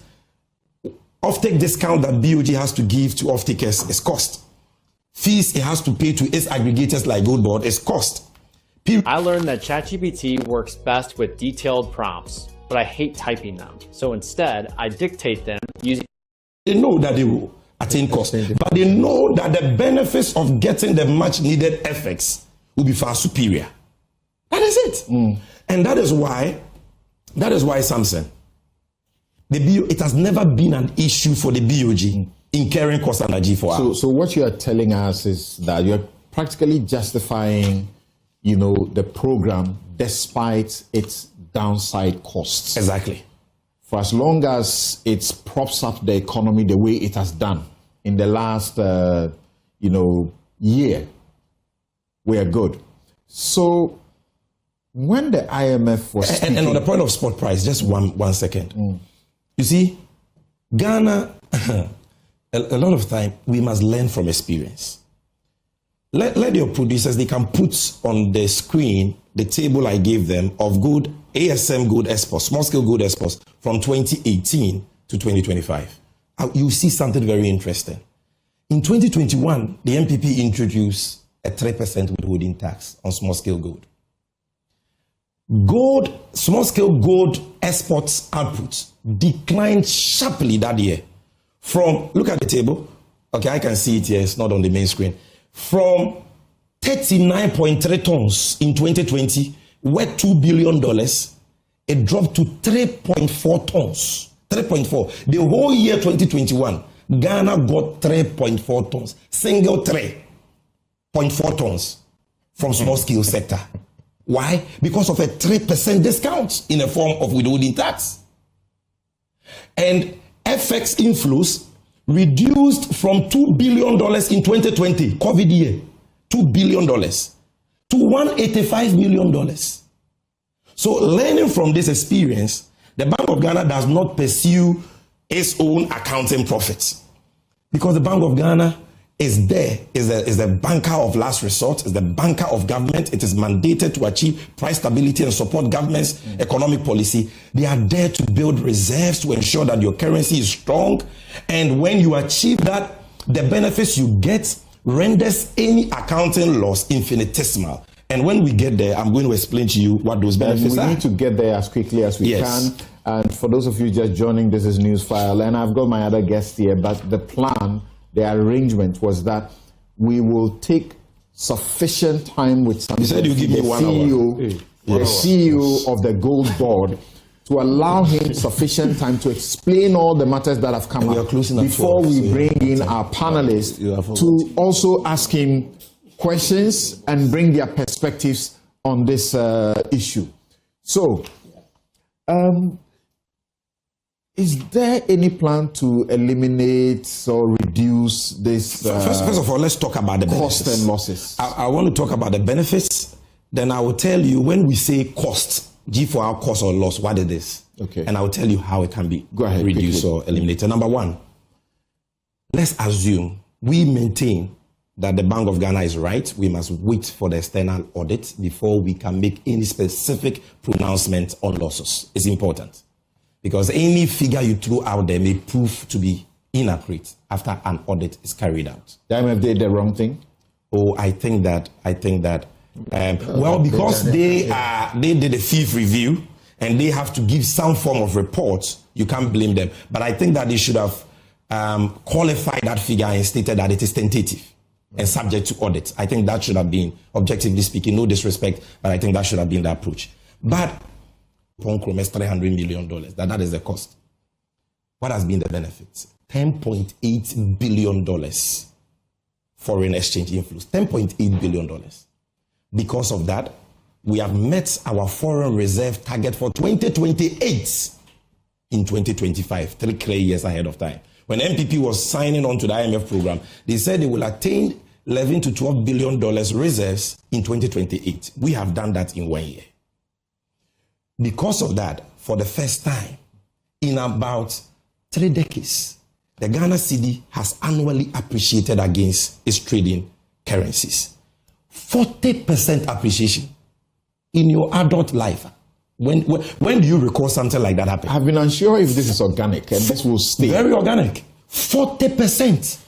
offtake discount that BOG has to give to offtakers is cost. Fees it has to pay to its aggregators like Gold Board is cost. I learned that ChatGPT works best with detailed prompts, but I hate typing them. So instead, I dictate them using... They know that they will attain cost, but they know that the benefits of getting the much needed effects will be far superior. That is it. And that is why Samson, it has never been an issue for the BOG in carrying costs under G4R. So what you are telling us is that you're practically justifying, the program despite its downside costs. Exactly. For as long as it props up the economy the way it has done in the last, year, we are good. So when the IMF was speaking, and on the point of spot price, just one second. You see, Ghana, a lot of time, we must learn from experience. Let your producers, they can put on the screen the table I gave them of gold, ASM gold exports, small scale gold exports from 2018 to 2025. You see something very interesting. In 2021, the NPP introduced a 3% withholding tax on small scale gold. Small scale gold exports output declined sharply that year. Look at the table. Okay, I can see it here. It's not on the main screen. From 39.3 tons in 2020, worth $2 billion, it dropped to 3.4 tons. 3.4. The whole year 2021, Ghana got 3.4 tons. Single 3.4 tons from small scale sector. Why? Because of a 3% discount in the form of withholding tax. And FX inflows reduced from $2 billion in 2020, COVID year, $2 billion, to $185 million. So learning from this experience, the Bank of Ghana does not pursue its own accounting profits, because the Bank of Ghana is the banker of last resort, is the banker of government. It is mandated to achieve price stability and support government's economic policy. They are there to build reserves to ensure that your currency is strong. And when you achieve that, the benefits you get renders any accounting loss infinitesimal. And when we get there, I'm going to explain to you what those benefits are. We need to get there as quickly as we can. And for those of you just joining, this is Newsfile. And I've got my other guests here, but the plan, the arrangement was that we will take sufficient time with some. You said you give me 1 hour. The CEO of the Gold Board, to allow him sufficient time to explain all the matters that have come up before we bring in our panelists to also ask him questions and bring their perspectives on this issue. So, is there any plan to eliminate or reduce this? First of all, let's talk about the cost benefits and losses. I want to talk about the benefits. Then I will tell you when we say cost, G4R cost or loss, what it is. Okay. And I will tell you how it can be reduced or eliminated. Number one, let's assume we maintain that the Bank of Ghana is right. We must wait for the external audit before we can make any specific pronouncement on losses. It's important, because any figure you throw out there may prove to be inaccurate after an audit is carried out. The IMF did the wrong thing? Oh, I think that. Well, because they did a thief review and they have to give some form of report, you can't blame them. But I think that they should have qualified that figure and stated that it is tentative and subject to audit. I think that should have been, objectively speaking, no disrespect, but I think that should have been the approach. But Nkrumah is $300 million. That is the cost. What has been the benefits? $10.8 billion foreign exchange inflows. $10.8 billion. Because of that, we have met our foreign reserve target for 2028 in 2025, 3 clear years ahead of time. When NPP was signing on to the IMF program, they said they will attain $11 to $12 billion reserves in 2028. We have done that in 1 year. Because of that, for the first time in about 3 decades, the Ghana cedi has annually appreciated against its trading currencies. 40% appreciation in your adult life. When do you recall something like that happen? I've been unsure if this is organic and this will stay. Very organic. 40%.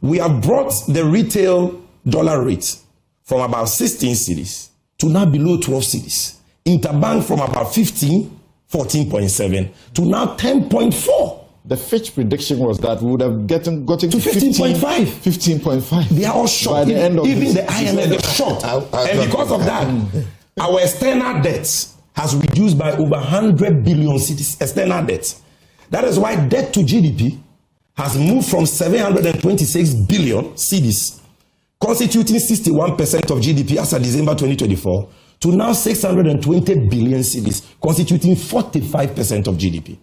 We have brought the retail dollar rate from about 16 cedis to now below 12 cedis. Interbank from about 15, 14.7 to now 10.4. The Fitch prediction was that we would have gotten to 15.5. 15.5. They are all shocked. Even the IMF is shocked. And because of that, our external debt has reduced by over 100 billion cedis. External debt. That is why debt to GDP has moved from 726 billion cedis, constituting 61% of GDP as of December 2024, to now 620 billion cedis, constituting 45% of GDP.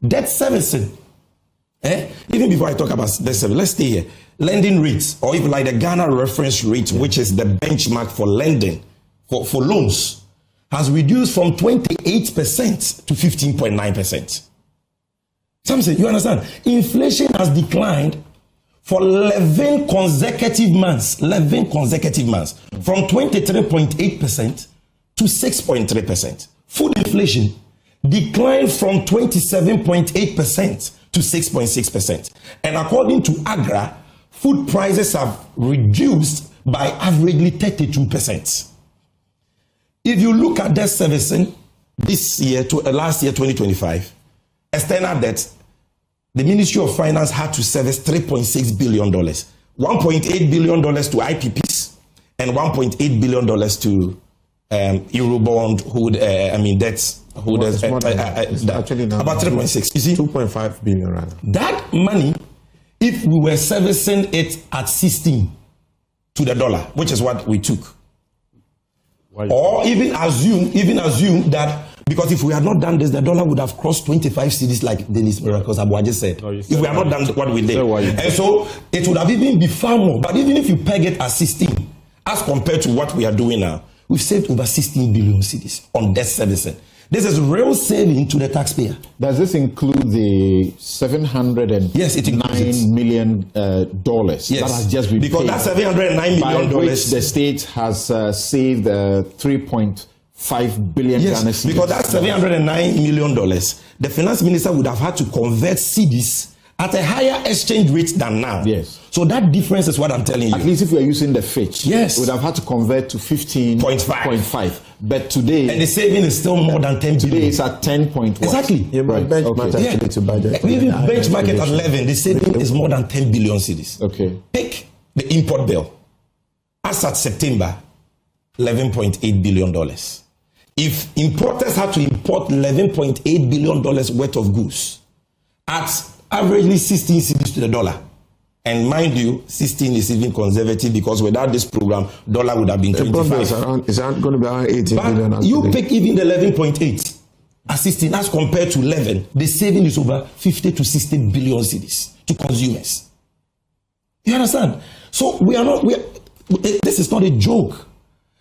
Debt servicing. Even before I talk about debt servicing, let's stay here. Lending rates, or even like the Ghana reference rate, which is the benchmark for lending, for loans, has reduced from 28% to 15.9%. Something, you understand? Inflation has declined for 11 consecutive months. 11 consecutive months. From 23.8% to 6.3%. Food inflation declined from 27.8% to 6.6%. And according to AGRA, food prices have reduced by averagely 32%. If you look at debt servicing this year to last year, 2025, external debt, the Ministry of Finance had to service $3.6 billion, $1.8 billion to IPPs, and $1.8 billion to Eurobond debts. Actually now about 3.6. You see, 2.5 billion rather. That money, if we were servicing it at 16 to the dollar, which is what we took, or even assume that, because if we had not done this, the dollar would have crossed 25 cedis like Dennis Miracles Abuaji said. If we had not done what we did. And so it would have even been far more. But even if you peg it at 16, as compared to what we are doing now, we've saved over 16 billion cedis on debt servicing. This is real saving to the taxpayer. Does this include the $709 million yes. that has just been because paid? Because that $709 million, which the state has saved 3.5 billion. Yes, because that $709 million, the finance minister would have had to convert cedis at a higher exchange rate than now. Yes. So that difference is what I'm telling you. At least if we are using the Fitch, yes, we would have had to convert to 15.5. But today, and the saving is still more than 10 billion. Today it's at 10.1. Exactly. Yeah, right. Benchmark actually to budget. Even benchmark it at 11, the saving is more than 10 billion cedis. Okay. Pick the import bill. As at September, $11.8 billion. If importers had to import $11.8 billion worth of goods at averagely 16 cedis to the dollar, and mind you, 16 is even conservative because without this program, dollar would have been 25. It's going to be around 18 billion. But you pick even the 11.8 at 16 as compared to 11, the saving is over 50 to 60 billion cedis to consumers. You understand? So this is not a joke.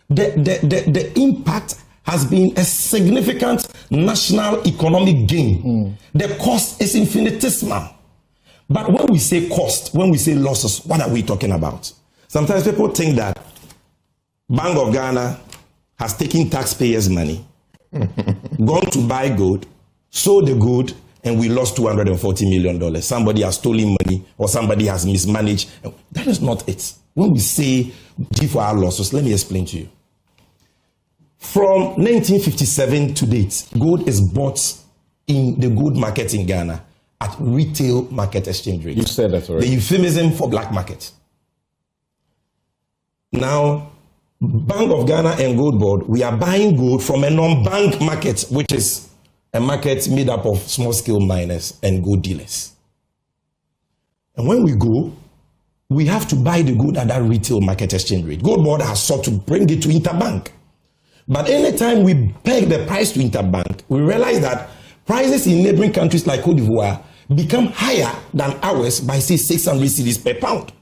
The impact has been a significant national economic gain. The cost is infinitesimal. But when we say cost, when we say losses, what are we talking about? Sometimes people think that Bank of Ghana has taken taxpayers' money, gone to buy gold, sold the gold, and we lost $240 million. Somebody has stolen money or somebody has mismanaged. That is not it. when we say G4R losses, let me explain to you. From 1957 to date, gold is bought in the gold market in Ghana at retail market exchange rate. You said that already. The euphemism for black market. Now, Bank of Ghana and Gold Board, we are buying gold from a non-bank market, which is a market made up of small-scale miners and gold dealers. And when we go, we have to buy the gold at that retail market exchange rate. Gold Board has sought to bring it to interbank. But anytime we peg the price to interbank, we realize that prices in neighboring countries like Cote d'Ivoire become higher than ours by, say, 600 cedis per pound.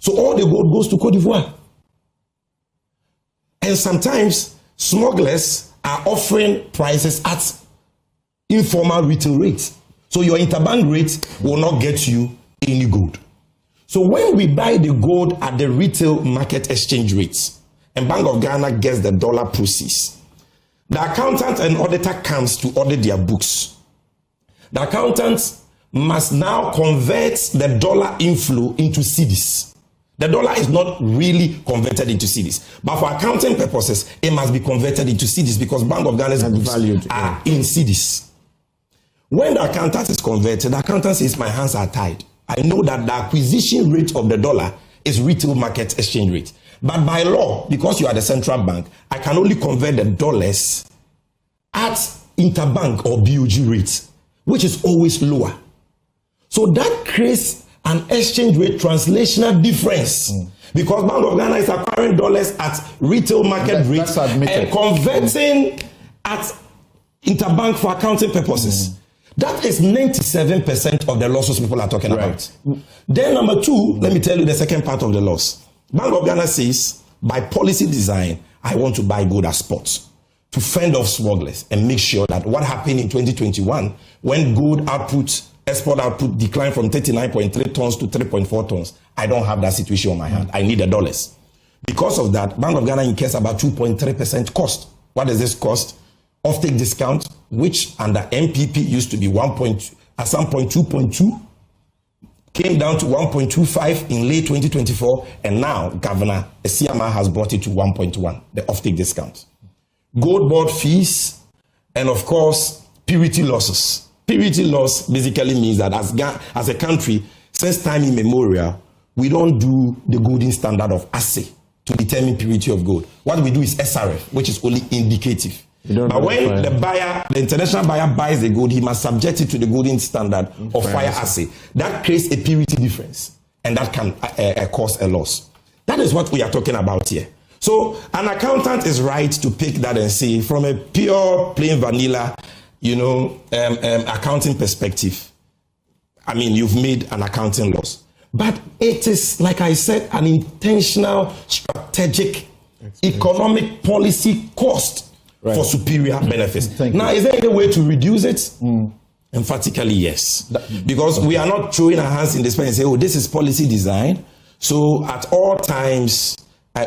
So all the gold goes to Cote d'Ivoire. And sometimes smugglers are offering prices at informal retail rates. So your interbank rate will not get you any gold. So when we buy the gold at the retail market exchange rates, and Bank of Ghana gets the dollar proceeds, the accountant and auditor comes to audit their books. The accountant must now convert the dollar inflow into cedis. The dollar is not really converted into cedis, but for accounting purposes, it must be converted into cedis because Bank of Ghana's books are in cedis. When the accountant is converted, the accountant says, my hands are tied. I know that the acquisition rate of the dollar is retail market exchange rate. But by law, because you are the central bank, I can only convert the dollars at interbank or BOG rates, which is always lower. So that creates an exchange rate translational difference because Bank of Ghana is acquiring dollars at retail market rates and converting at interbank for accounting purposes. That is 97% of the losses people are talking about. Then number two, let me tell you the second part of the loss. Bank of Ghana says, by policy design, I want to buy gold at spot to fend off smugglers and make sure that what happened in 2021, when gold output, export output declined from 39.3 tons to 3.4 tons, I don't have that situation on my hand. I need the dollars. Because of that, Bank of Ghana incurs about 2.3% cost. What does this cost? Offtake discount, which under NPP used to be at some point 2.2, came down to 1.25 in late 2024, and now Governor Esiama has brought it to 1.1, the offtake discount. Gold board fees, and of course, purity losses. Purity loss basically means that as a country, since time immemorial, we don't do the golden standard of assay to determine purity of gold. What we do is SRF, which is only indicative. But when the international buyer buys the gold, he must subject it to the golden standard of fire assay. That creates a purity difference, and that can cause a loss. That is what we are talking about here. So an accountant is right to pick that and say, from a pure, plain vanilla, accounting perspective, I mean, you've made an accounting loss. But it is, like I said, an intentional, strategic, economic policy cost for superior benefits. Now, is there any way to reduce it? Emphatically, yes. Because we are not throwing our hands in the space and say, oh, this is policy design. So at all times,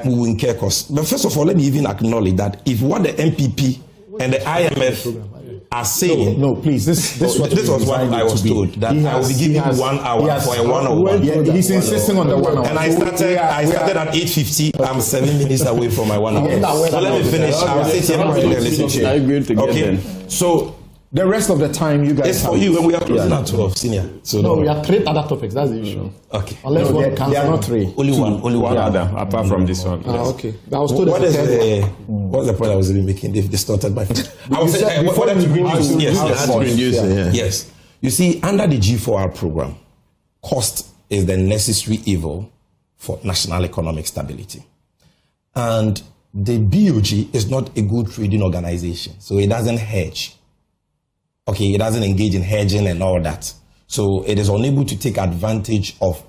we will incur costs. But first of all, let me even acknowledge that if what the NPP and the IMF are saying, no, please, this was what I was told, that I will be giving 1 hour for a one-on-one. He's insisting on the 1 hour. And I started at 8:50. I'm 7 minutes away from my 1 hour. So let me finish. I will sit here and listen to you. Okay. So the rest of the time, you guys. It's for you, and we are closing at 12, senior. So no, we have 3 other topics. That's the issue. Okay. Unless one comes. There are not 3. Only one other, apart from this one. Okay. I was told what's the point I was really making? They've distorted my. I was saying before them to bring yes. You see, under the G4R program, cost is the necessary evil for national economic stability, and the BOG is not a good trading organization, so it doesn't hedge. Okay, it doesn't engage in hedging and all that. So it is unable to take advantage of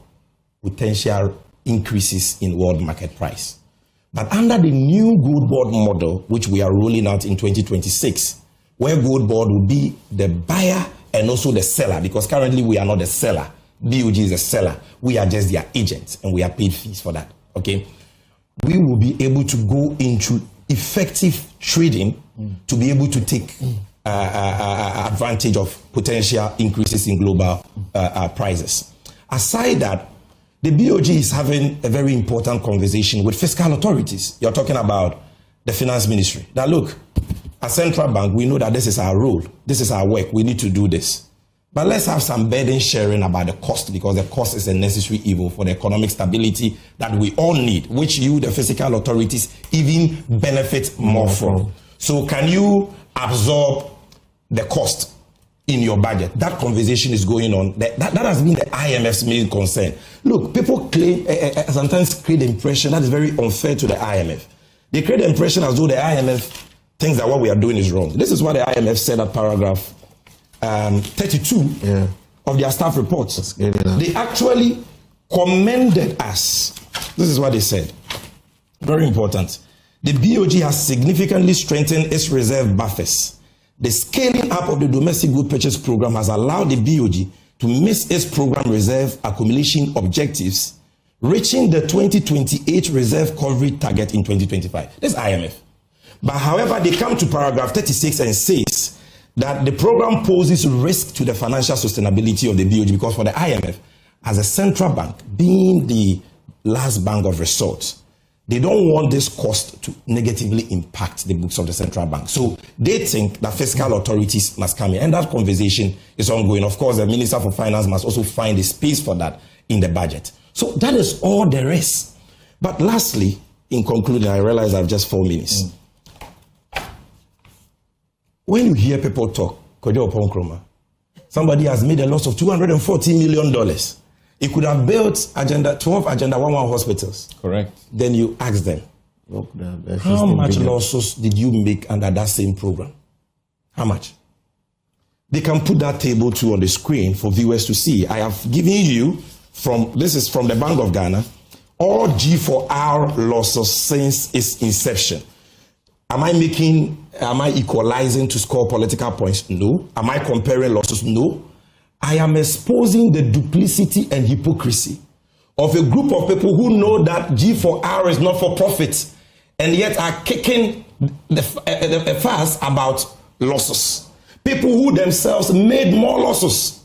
potential increases in world market price. But under the new gold board model, which we are rolling out in 2026, where gold board will be the buyer and also the seller, because currently we are not the seller. BOG is the seller. We are just their agents, and we are paid fees for that. Okay, we will be able to go into effective trading to be able to take advantage of potential increases in global prices. Aside that, the BOG is having a very important conversation with fiscal authorities. You're talking about the finance ministry. Now look, as central bank, we know that this is our role. This is our work. We need to do this. But let's have some burden sharing about the cost, because the cost is a necessary evil for the economic stability that we all need, which you, the fiscal authorities, even benefit more from. So can you absorb the cost in your budget? That conversation is going on. That has been the IMF's main concern. Look, people claim, sometimes create the impression that is very unfair to the IMF. They create the impression as though the IMF thinks that what we are doing is wrong. This is what the IMF said at paragraph 32 of their staff reports. They actually commended us. This is what they said. Very important. The BOG has significantly strengthened its reserve buffers. The scaling up of the domestic good purchase program has allowed the BOG to miss its program reserve accumulation objectives, reaching the 2028 reserve coverage target in 2025. This is IMF. But however, they come to paragraph 36 and says that the program poses risk to the financial sustainability of the BOG, because for the IMF, as a central bank, being the last bank of resort, they don't want this cost to negatively impact the books of the central bank. So they think that fiscal authorities must come in, and that conversation is ongoing. Of course, the Minister for Finance must also find a space for that in the budget. So that is all there is. But lastly, in concluding, I realize I have just 4 minutes. When you hear people talk, Kwadwo Oppong Nkrumah, somebody has made a loss of $240 million. He could have built 12 Agenda 11 hospitals. Correct. Then you ask them, how much losses did you make under that same program? How much? They can put that table too on the screen for viewers to see. I have given you, this is from the Bank of Ghana, all G4R losses since its inception. Am I equalizing to score political points? No. Am I comparing losses? No. I am exposing the duplicity and hypocrisy of a group of people who know that G4R is not for profit and yet are kicking the fuss about losses. People who themselves made more losses.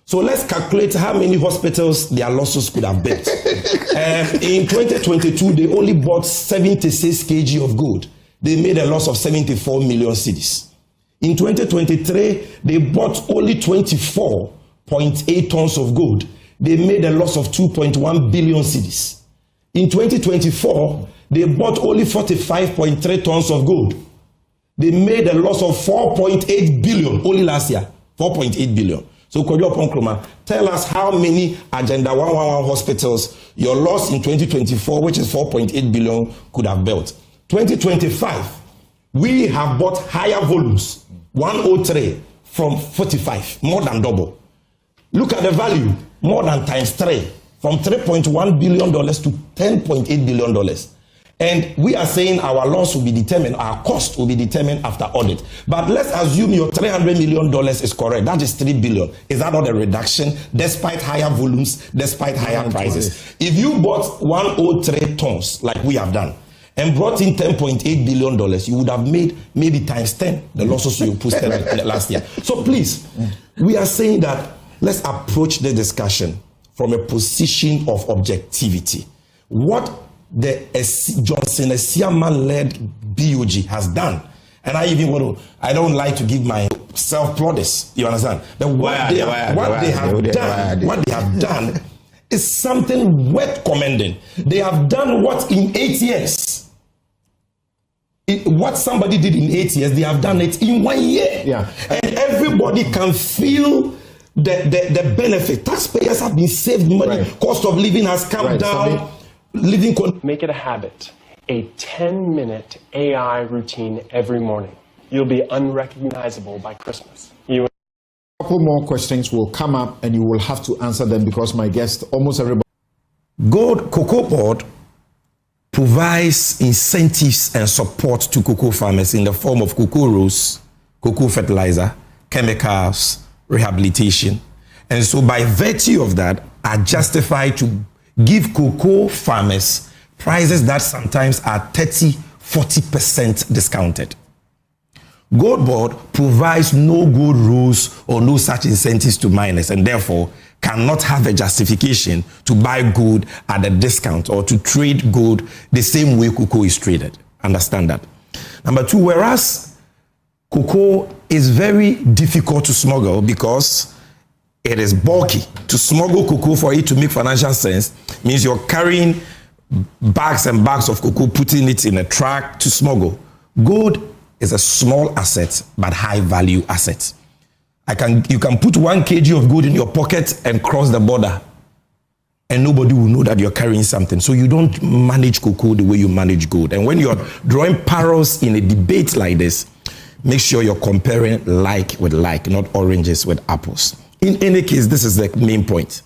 So let's calculate how many hospitals their losses could have built. In 2022, they only bought 76 kg of gold. They made a loss of 74 million cedis. In 2023, they bought only 24.8 tons of gold. They made a loss of 2.1 billion cedis. In 2024, they bought only 45.3 tons of gold. They made a loss of 4.8 billion only last year. 4.8 billion. So Kwadwo Oppong Nkrumah, tell us how many Agenda 111 hospitals your loss in 2024, which is 4.8 billion, could have built. 2025, we have bought higher volumes, 103 from 45, more than double. Look at the value, more than times 3, from $3.1 billion to $10.8 billion. And we are saying our loss will be determined, our cost will be determined after audit. But let's assume your $300 million is correct. That is $3 billion. Is that not a reduction despite higher volumes, despite higher prices? If you bought 103 tons like we have done, and brought in $10.8 billion, you would have made maybe times 10 the losses you posted last year. So please, we are saying that let's approach the discussion from a position of objectivity. What the Johnson Esiaman-led BOG has done, and I don't like to give myself plaudits, you understand? But what they have done is something worth commending. They have done what in 8 years? What somebody did in 8 years, they have done it in 1 year. Yeah. And everybody can feel the benefit. Taxpayers have been saved money. Right. Cost of living has come down. Make it a habit. A 10-minute AI routine every morning. You'll be unrecognizable by Christmas. A couple more questions will come up and you will have to answer them because my guest, almost everybody. Gold Cocoa Board provides incentives and support to cocoa farmers in the form of cocoa rows, cocoa fertilizer, chemicals, rehabilitation. And so by virtue of that, are justified to give cocoa farmers prices that sometimes are 30-40% discounted. Gold Board provides no gold rules or no such incentives to miners, and therefore cannot have a justification to buy gold at a discount or to trade gold the same way cocoa is traded. Understand that. Number two, whereas cocoa is very difficult to smuggle because it is bulky. To smuggle cocoa for it to make financial sense means you're carrying bags and bags of cocoa, putting it in a truck to smuggle. Gold is a small asset, but high value asset. You can put 1 kg of gold in your pocket and cross the border, and nobody will know that you're carrying something. So you don't manage cocoa the way you manage gold. And when you're drawing parallels in a debate like this, make sure you're comparing like with like, not oranges with apples. In any case, this is the main point.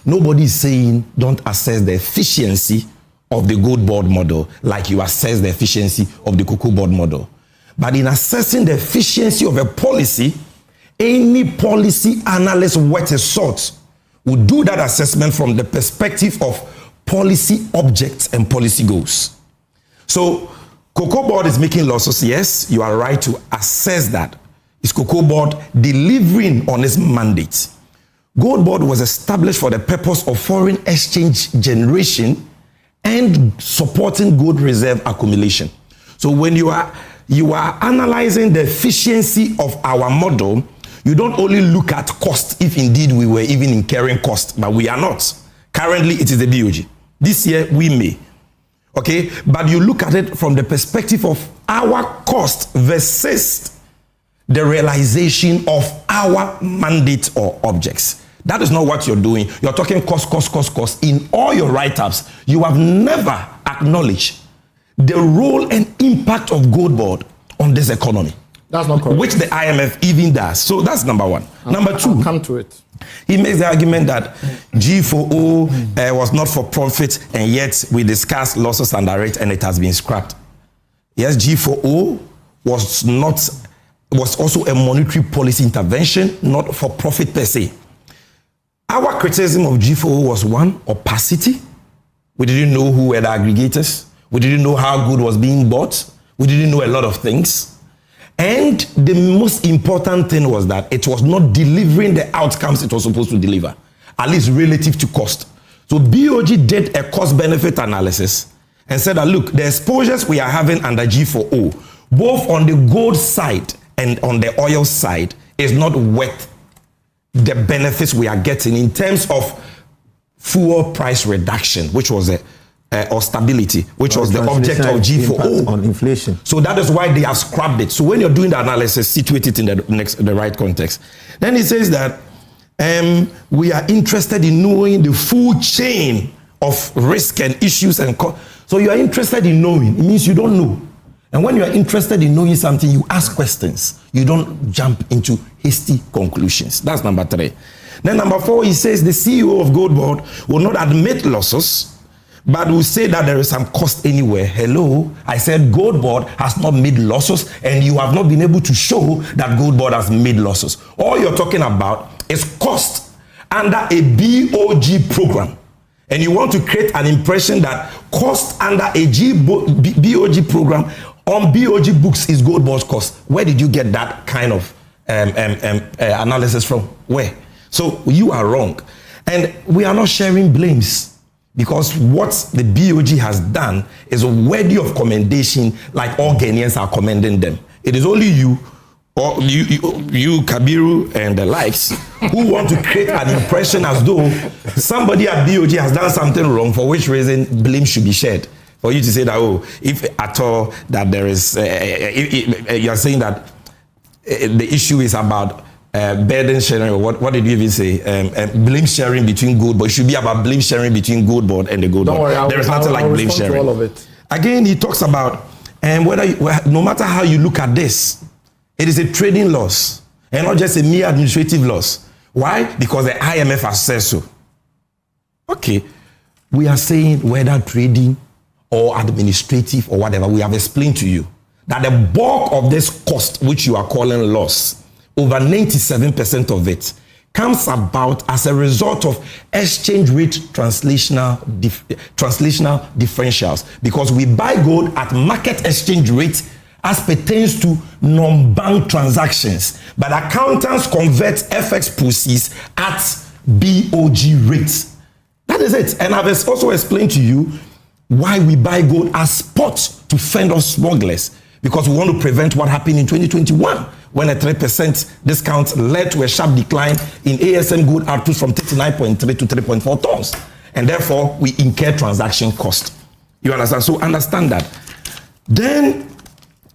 Nobody is saying don't assess the efficiency of the gold board model like you assess the efficiency of the cocoa board model. But in assessing the efficiency of a policy, any policy analyst worth his salt would do that assessment from the perspective of policy objects and policy goals. So, Cocoa Board is making losses. Yes, you are right to assess that. Is Cocoa Board delivering on its mandate? Gold Board was established for the purpose of foreign exchange generation and supporting gold reserve accumulation. So when you are analyzing the efficiency of our model, you don't only look at cost, if indeed we were even incurring cost, but we are not. Currently, it is the BOG. This year, we may. Okay? But you look at it from the perspective of our cost versus the realization of our mandate or objects. That is not what you're doing. You're talking cost. In all your write-ups, you have never acknowledged the role and impact of Gold Board on this economy. That's not correct. Which the IMF even does. So that's number one. Number two, I'll come to it. He makes the argument that G4O was not for profit, and yet we discussed losses under it and it has been scrapped. Yes, G4O was also a monetary policy intervention, not for profit per se. Our criticism of G4O was one, opacity. We didn't know who were the aggregators. We didn't know how good was being bought. We didn't know a lot of things. And the most important thing was that it was not delivering the outcomes it was supposed to deliver, at least relative to cost. So BOG did a cost-benefit analysis and said that, look, the exposures we are having under G4O, both on the gold side and on the oil side, is not worth the benefits we are getting in terms of fuel price reduction, which was or stability, which was the object of G4O on inflation. So that is why they have scrapped it. So when you're doing the analysis, situate it in the right context. Then he says that we are interested in knowing the full chain of risk and issues and so you are interested in knowing. It means you don't know. And when you are interested in knowing something, you ask questions. You don't jump into hasty conclusions. That's number 3. Then number 4, he says the CEO of Gold Board will not admit losses, but will say that there is some cost anywhere. Hello, I said Gold Board has not made losses, and you have not been able to show that Gold Board has made losses. All you're talking about is cost under a BOG program. And you want to create an impression that cost under a BOG program on BOG books is Gold Board's cost. Where did you get that kind of analysis from? Where? So you are wrong. And we are not sharing blames, because what the BOG has done is worthy of commendation, like all Ghanaians are commending them. It is only you, or you Kabiru and the likes, who want to create an impression as though somebody at BOG has done something wrong, for which reason blame should be shared. For you to say that, oh, if at all that there is, you are saying that the issue is about burden sharing, or what did you even say? Blame sharing between Gold Board. It should be about blame sharing between Gold Board and the Gold Board. Don't worry, there is nothing like blame sharing. all of it. Again, he talks about no matter how you look at this, it is a trading loss and not just a mere administrative loss. Why? Because the IMF has said so. Okay, we are saying whether trading or administrative or whatever, we have explained to you that the bulk of this cost, which you are calling loss, over 97% of it comes about as a result of exchange rate translational differentials, because we buy gold at market exchange rate as pertains to non-bank transactions, but accountants convert FX proceeds at BOG rates. That is it. And I've also explained to you why we buy gold as spot to fend off smugglers, because we want to prevent what happened in 2021 when a 3% discount led to a sharp decline in ASM gold output from 39.3 to 3.4 tons. And therefore, we incur transaction cost. You understand? So understand that. Then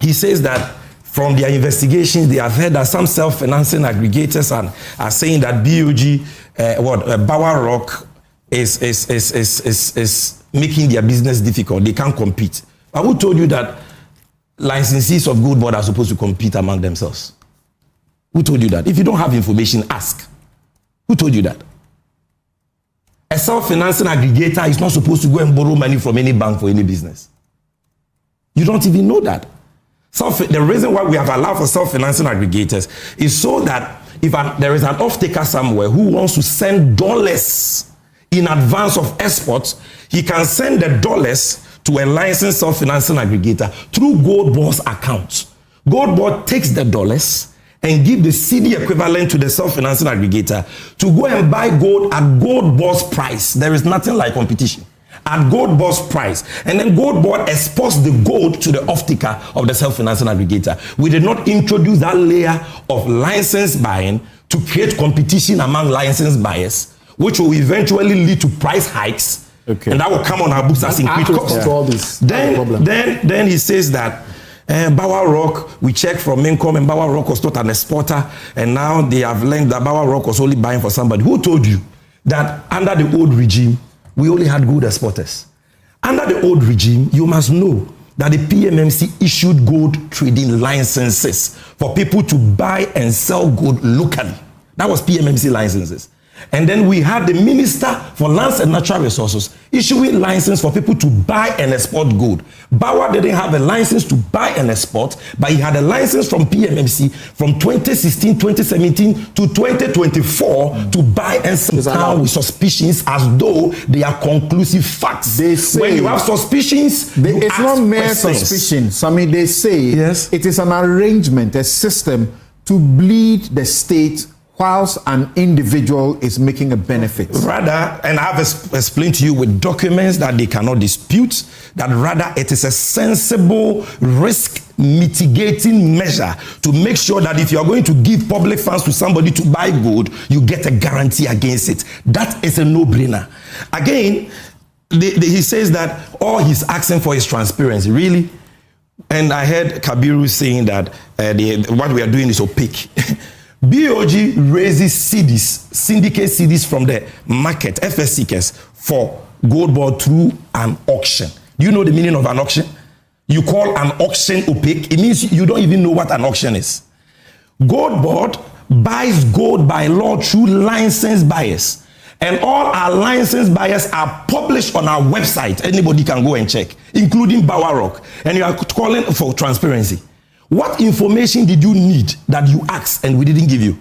he says that from their investigations, they have heard that some self-financing aggregators are saying that Bower Rock is making their business difficult. They can't compete. But who told you that licensees of gold board are supposed to compete among themselves? Who told you that? If you don't have information, ask. Who told you that? A self-financing aggregator is not supposed to go and borrow money from any bank for any business. You don't even know that. The reason why we have allowed for self-financing aggregators is so that if there is an off-taker somewhere who wants to send dollars in advance of exports, he can send the dollars to a licensed self-financing aggregator through Gold Board's account. Gold Board takes the dollars and give the CD equivalent to the self-financing aggregator to go and buy gold at Gold Board's price. There is nothing like competition. At Gold Board's price. And then Gold Board exports the gold to the off-taker of the self-financing aggregator. We did not introduce that layer of license buying to create competition among licensed buyers, which will eventually lead to price hikes. Okay. And that will come on our books as increased cost. Then he says that Bower Rock, we checked from Nkrumah, and Bower Rock was not an exporter, and now they have learned that Bower Rock was only buying for somebody. Who told you that under the old regime, we only had gold exporters? Under the old regime, you must know that the PMMC issued gold trading licenses for people to buy and sell gold locally. That was PMMC licenses. And then we had the Minister for Lands and Natural Resources issuing license for people to buy and export gold. Bower didn't have a license to buy and export, but he had a license from PMMC from 2016, 2017 to 2024 to buy and sell with suspicions as though they are conclusive facts. They say, when you have suspicions, it's not mere suspicion. Sammy, they say yes, it is an arrangement, a system to bleed the state whilst an individual is making a benefit. Rather, and I have explained to you with documents that they cannot dispute, that rather it is a sensible risk mitigating measure to make sure that if you are going to give public funds to somebody to buy gold, you get a guarantee against it. That is a no-brainer. Again, he says that all he's asking for is transparency. Really? And I heard Kabiru saying that what we are doing is opaque. BOG raises CDs, syndicate CDs from the market, FS seekers, for Gold Board through an auction. Do you know the meaning of an auction? You call an auction opaque. It means you don't even know what an auction is. Gold Board buys gold by law through licensed buyers. And all our licensed buyers are published on our website. Anybody can go and check, including Bower Rock. And you are calling for transparency. What information did you need that you asked and we didn't give you?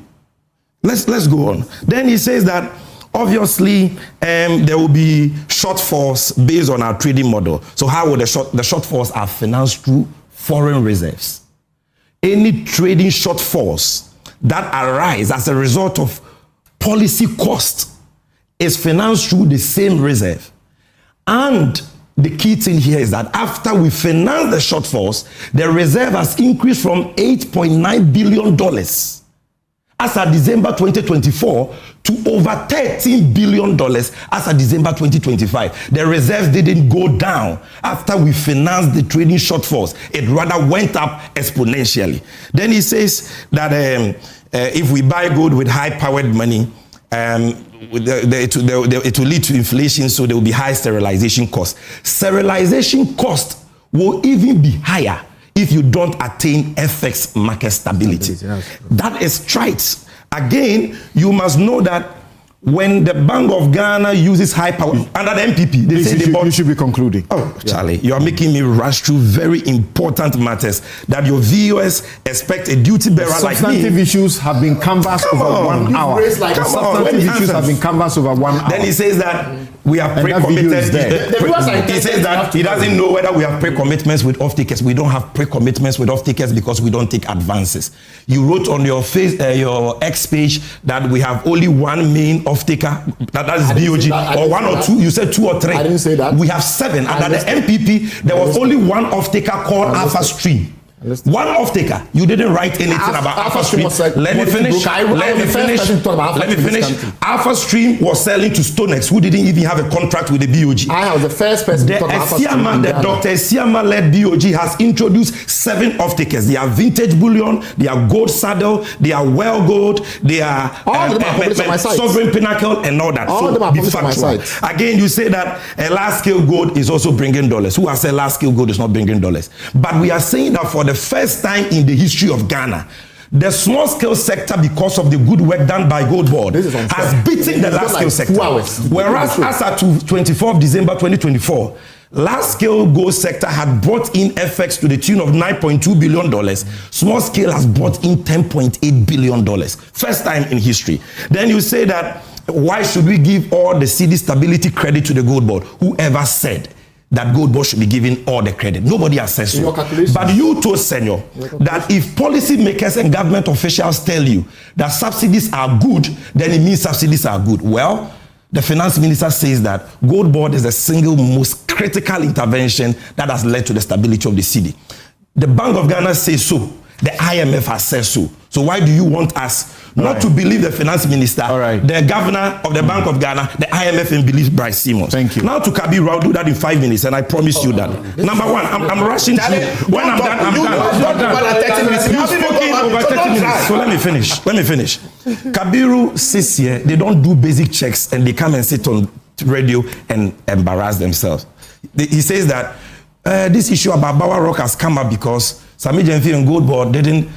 Let's go on. Then he says that obviously there will be shortfalls based on our trading model. So how will the shortfalls are financed through foreign reserves? Any trading shortfalls that arise as a result of policy cost is financed through the same reserve. And the key thing here is that after we finance the shortfalls, the reserve has increased from $8.9 billion as of December 2024 to over $13 billion as of December 2025. The reserves didn't go down after we financed the trading shortfalls. It rather went up exponentially. Then he says that if we buy gold with high-powered money, it will lead to inflation, so there will be high sterilization costs. Sterilization cost will even be higher if you don't attain FX market stability. That is trite. Again, you must know that when the Bank of Ghana uses high power under the NPP, they say you should be concluding. Oh, Charlie, you are making me rush through very important matters that your viewers expect a duty bearer like me. Substantive issues have been canvassed over 1 hour. Substantive issues have been canvassed over 1 hour. Then he says that we have pre-committed. He says that he doesn't know whether we have pre-commitments with off-takers. We don't have pre-commitments with off-takers because we don't take advances. You wrote on your your X page that we have only one main off-taker, that is BOG, or one or two. You said 2 or 3. I didn't say that. We have 7. Under the NPP, there was only one off-taker called Alpha Stream. One off-taker. You didn't write anything about Alpha Stream. Let me finish. Alpha Stream was selling to Stonex, who didn't even have a contract with the BOG. I was the first person to talk about Alpha Stream. The Dr. Esiama-led BOG has introduced 7 off-takers. They are Vintage Bullion, they are Gold Saddle, they are Well Gold, they are Sovereign Pinnacle, and all that. All of them are published on my site. Again, you say that a large-scale gold is also bringing dollars. Who has said large-scale gold is not bringing dollars? But we are saying that for the first time in the history of Ghana, the small scale sector, because of the good work done by Gold Board, has beaten the large scale sector. Whereas as at 24th December 2024, large scale gold sector had brought in FX to the tune of $9.2 billion. Small scale has brought in $10.8 billion. First time in history. Then you say that, why should we give all the CD stability credit to the Gold Board? Whoever said that Gold Board should be given all the credit? Nobody has said so. But you told Senor that if policy makers and government officials tell you that subsidies are good, then it means subsidies are good. Well, the finance minister says that Gold Board is the single most critical intervention that has led to the stability of the cedi. The Bank of Ghana says so. The IMF has said so. So why do you want us not to believe the finance minister, the governor of the Bank of Ghana, the IMF, and believe Bryce Simmons? Thank you. Now to Kabiru, I'll do that in 5 minutes, and I promise you that. Number one, I'm rushing through. When I'm done, I'm done. You've spoken over 30 minutes, so let me finish. Kabiru sits here, they don't do basic checks, and they come and sit on radio and embarrass themselves. He says that this issue about Bower Rock has come up because Sammy Gyamfi and Gold Board didn't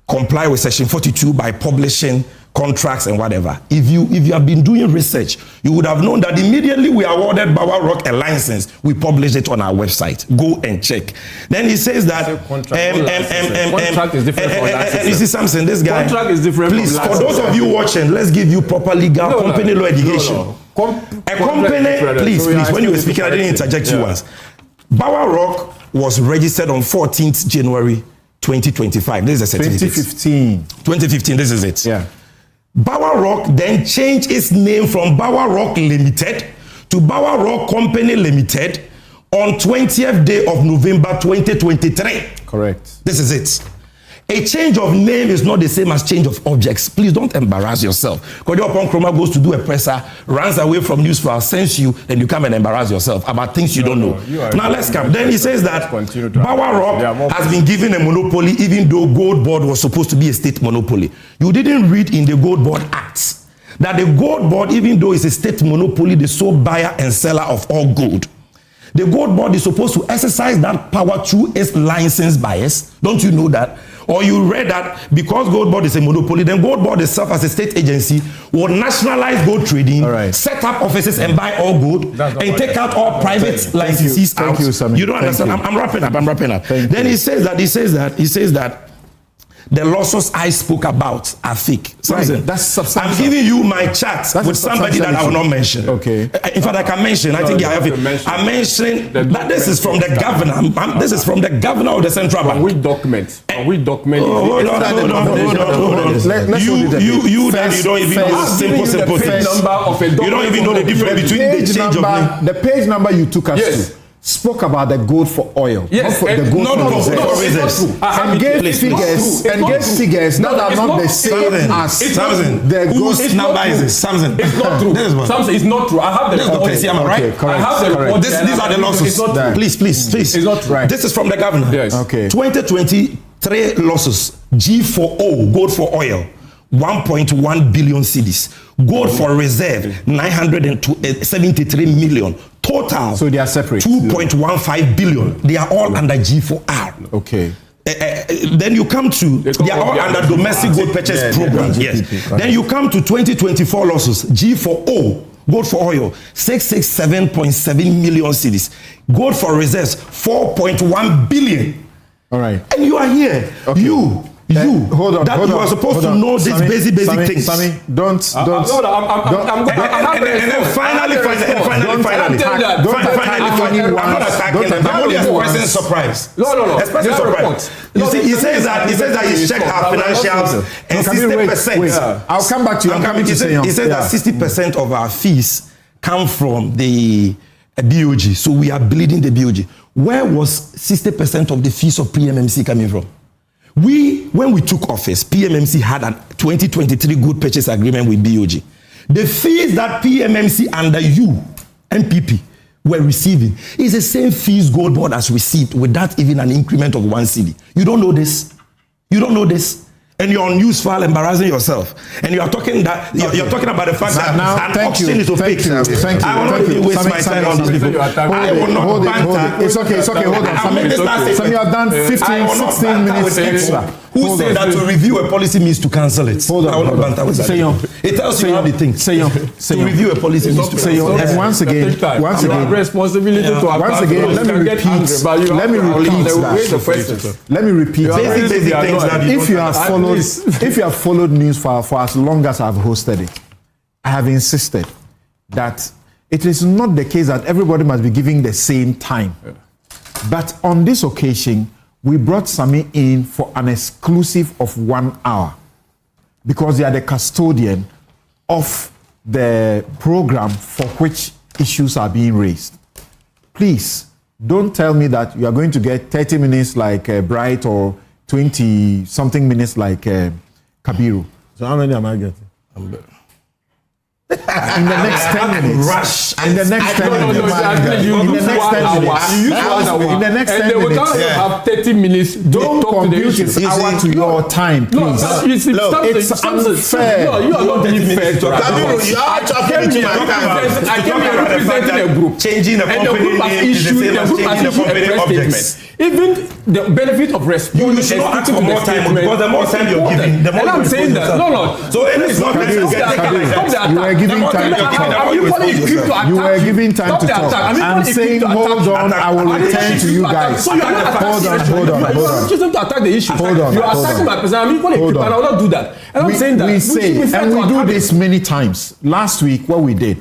comply with Section 42 by publishing contracts and whatever. If you have been doing research, you would have known that immediately we awarded Bower Rock a license, we published it on our website. Go and check. Then he says that contract is different from license. You see something, this guy. Contract is different. Please, from for those of you watching, let's give you proper legal company law education. A company, please, when you were speaking, I didn't interject you once. Bower Rock was registered on 14th January 2025. This is a certificate. 2015, this is it. Yeah. Bower Rock then changed its name from Bower Rock Limited to Bower Rock Company Limited on 20th day of November 2023. Correct. This is it. A change of name is not the same as change of objects. Please don't embarrass yourself. Kwadwo Oppong Nkrumah goes to do a presser, runs away from newsfile, sends you, then you come and embarrass yourself about things you don't know. Now let's come. Then he says that Bower Rock has been given a monopoly even though Gold Board was supposed to be a state monopoly. You didn't read in the Gold Board Act that the Gold Board, even though it's a state monopoly, the sole buyer and seller of all gold, the Gold Board is supposed to exercise that power through its licensed buyers. Don't you know that? Or you read that because Gold Board is a monopoly, then Gold Board itself as a state agency will nationalize gold trading, set up offices and buy all gold, and take out all private licensees out. Thank you, Sammy. You don't understand? I'm wrapping up. Then he says that the lawsuits I spoke about are fake. That's substantial. I'm giving you my chat with somebody that I will not mention. Okay. In fact, I can mention. I think I have it. I'm mentioning that this is from the governor. This is from the governor of the central bank. Which document? Which document? Hold on. You that you don't even know simple things. You don't even know the difference between the change of name. The page number you took us to spoke about the gold for oil. Yes, not for the gold for reserves. And gave figures that are not the same as the gold. Whose number is this? Samson. It's not true. Samson, it's not true. I have the report. Okay, right? Correct. I have the report. These are the losses. Please. It's not right. This is from the governor. Yes. Okay. 2023 losses. G4O, gold for oil, 1.1 billion cedis. Gold for reserve, 973 million. Total. So they are separate. 2.15 billion. They are all under G4R. Okay. Then you come to, they are all under domestic gold purchase program. Yes. Then you come to 2024 losses. G for O, gold for oil, 667.7 million cedis. Gold for reserves, 4.1 billion. All right. And you are here. Okay. You are supposed to know these basic things. Sammy, don't. And finally, I'm not attacking them. I'm only expressing surprise. No. Expressing surprise. You see, he says that he checked our financials and 60%. I'll come back to you. He says that 60% of our fees come from the BOG. So we are bleeding the BOG. Where was 60% of the fees of PMMC coming from? When we took office, PMMC had a 2023 good purchase agreement with BOG. The fees that PMMC under you, NPP, were receiving is the same fees Gold Board has received without even an increment of 1 cedi. You don't know this? You don't know this? And you're on news file embarrassing yourself. And you're talking about the fact that an auction is opaque. Thank you. I will not even waste my time on these people. I will not banter. It's okay. Hold on. Some you have done 15, 16 minutes extra. Who said that to review a policy means to cancel it? Hold on. I will not banter with that. It tells you how the thing. To review a policy means to cancel it. And once again, responsibility to let me repeat basic things that if you have followed Newsfile for as long as I've hosted it, I have insisted that it is not the case that everybody must be giving the same time. But on this occasion, we brought Sammy in for an exclusive of 1 hour because they are the custodian of the program for which issues are being raised. Please, don't tell me that you are going to get 30 minutes like Bright or 20-something minutes like Kabiru. So how many am I getting? In the next 10 minutes. In the next 10 minutes. In the next 10 minutes. Have 30 minutes. Don't compute this hour to your time, please. It's unfair. No, you are not being fair to Kabiru. I came here representing a group. Changing the company group has issued a press statement. Even the benefit of response. You should not ask for more time because the more time you're giving, the more I'm saying that. No. So it's not you were giving time to talk. You were giving time to talk. I'm saying, hold on, I will return to you guys. Hold on. You are choosing to attack the issue. Hold on. You are attacking my person. I'm equally equipped, and I will not do that. And I'm saying that. We say, and we do this many times. Last week, what we did,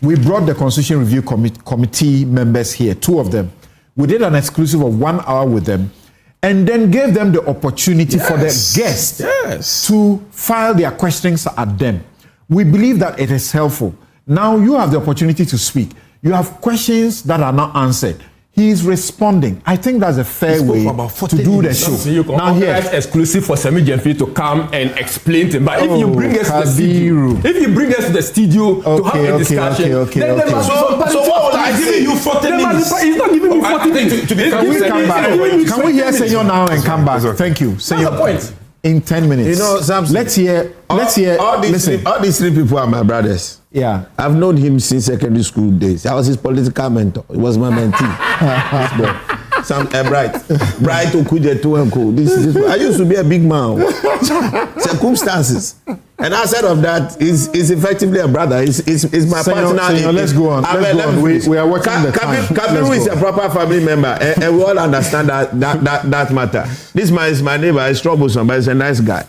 we brought the Constitution Review Committee members here, 2 of them. We did an exclusive of 1 hour with them and then gave them the opportunity for the guests to file their questions at them. We believe that it is helpful. Now you have the opportunity to speak. You have questions that are not answered. He is responding. I think that's a fair way to do the show. So you can now here exclusive for Sammy Gyamfi to come and explain to him. But if you bring us to the studio, to have a discussion, then there must be some parity. So what will I give you 40 minutes? He's not giving me 40 minutes. Can we come back? Can we hear Senor now and come back? Thank you. Senor, that's the point. In 10 minutes. You know, Samson, let's hear. All these 3 people are my brothers. Yeah. I've known him since secondary school days. I was his political mentor. He was my mentee. Bright Okujetu and Co. I used to be a big man. Circumstances. And outside of that, is effectively a brother. Is my partner. Senor, let's go on. We are watching the time. Kabiru is a proper family member, and we all understand that matter. This man is my neighbor. He's troublesome, but he's a nice guy.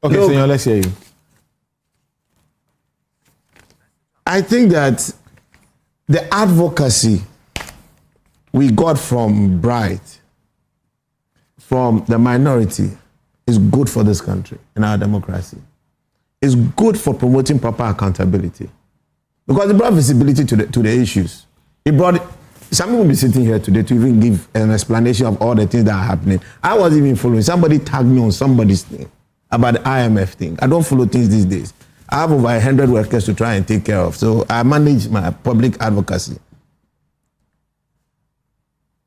Okay, Senor, let's hear you. I think that the advocacy we got from Bright, from the minority, is good for this country and our democracy. It's good for promoting proper accountability. Because it brought visibility to the issues. Some people will be sitting here today to even give an explanation of all the things that are happening. I wasn't even following. Somebody tagged me on somebody's thing about the IMF thing. I don't follow things these days. I have over 100 workers to try and take care of. So I manage my public advocacy.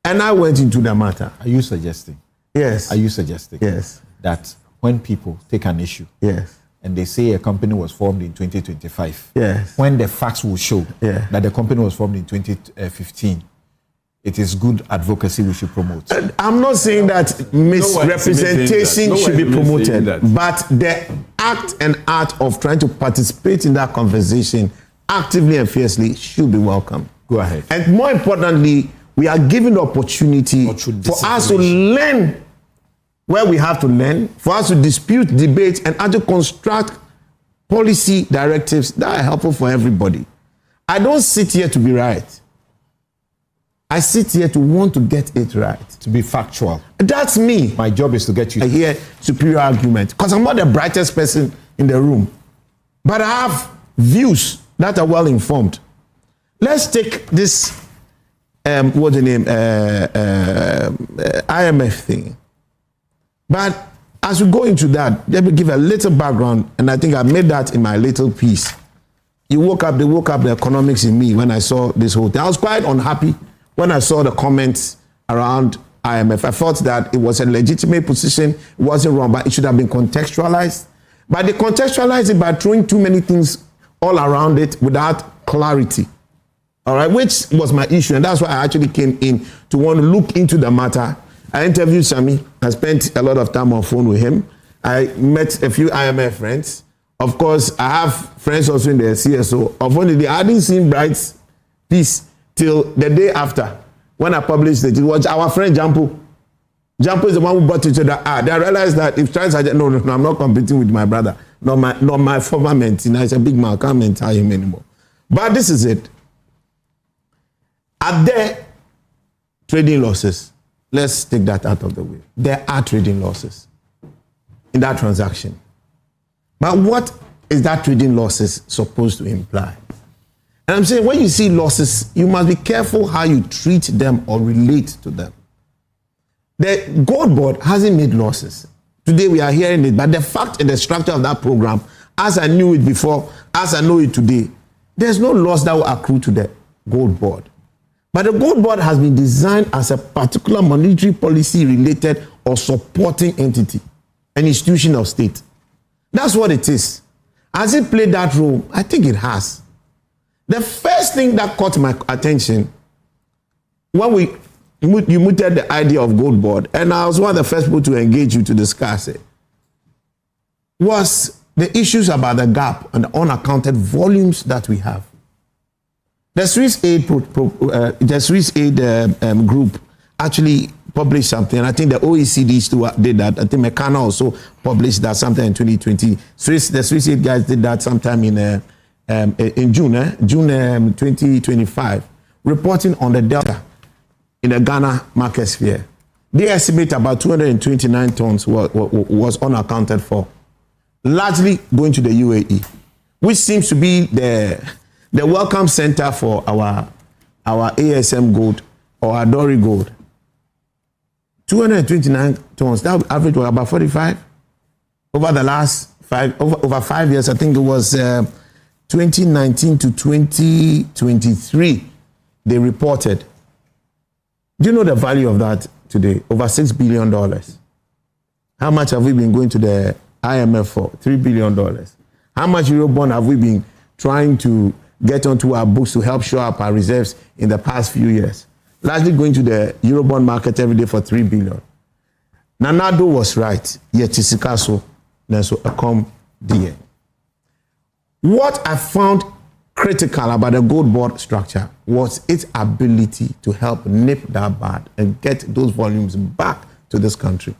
And I went into the matter. Are you suggesting? Yes. Are you suggesting? Yes. That when people take an issue, yes, and they say a company was formed in 2025, yes, when the facts will show that the company was formed in 2015, it is good advocacy we should promote. I'm not saying that misrepresentation should be promoted, but the act and art of trying to participate in that conversation actively and fiercely should be welcome. Go ahead. And more importantly, we are given the opportunity for us to learn where we have to learn, for us to dispute, debate, and to construct policy directives that are helpful for everybody. I don't sit here to be right. I sit here to want to get it right. To be factual. That's me. My job is to get you. I hear superior argument because I'm not the brightest person in the room. But I have views that are well informed. Let's take this, what's the name, IMF thing. But as we go into that, let me give a little background, and I think I made that in my little piece. They woke up the economics in me when I saw this whole thing. I was quite unhappy when I saw the comments around IMF. I thought that it was a legitimate position, it wasn't wrong, but it should have been contextualized. But they contextualized it by throwing too many things all around it without clarity. All right, which was my issue, and that's why I actually came in to want to look into the matter. I interviewed Sammy. I spent a lot of time on phone with him. I met a few IMF friends. Of course, I have friends also in the CSO. Of only I hadn't seen Bright's piece till the day after when I published it. It was our friend Jampo. Jampo is the one who brought it to the ad. I realized that if trying to no, I'm not competing with my brother, not my former mentee. Now he's a big man. I can't mentor him anymore. But this is it. Are there trading losses? Let's take that out of the way. There are trading losses in that transaction. But what is that trading losses supposed to imply? And I'm saying when you see losses, you must be careful how you treat them or relate to them. The Gold Board hasn't made losses. Today we are hearing it, but the fact and the structure of that program, as I knew it before, as I know it today, there's no loss that will accrue to the Gold Board. But the Gold Board has been designed as a particular monetary policy related or supporting entity, an institution of state. That's what it is. Has it played that role? I think it has. The first thing that caught my attention when you mooted the idea of Gold Board, and I was one of the first people to engage you to discuss it, was the issues about the gap and the unaccounted volumes that we have. The Swiss Aid group actually published something. I think the OECD too did that. I think AYEKA also published that sometime in 2020. The Swiss Aid guys did that sometime in June 2025, reporting on the delta in the Ghana market sphere. They estimate about 229 tons was unaccounted for, largely going to the UAE, which seems to be the welcome center for our ASM gold or Adori gold. 229 tons, that average was about 45 over the last over 5 years. I think it was 2019 to 2023 they reported. Do you know the value of that today? Over $6 billion. How much have we been going to the IMF for? $3 billion. How much Eurobond have we been trying to get onto our books to help show up our reserves in the past few years? Largely going to the Eurobond market every day for $3 billion. Nanado was right. Yet Tisikaso, Neso Ekom DN. What I found critical about the Gold Board structure was its ability to help nip that bud and get those volumes back to this country.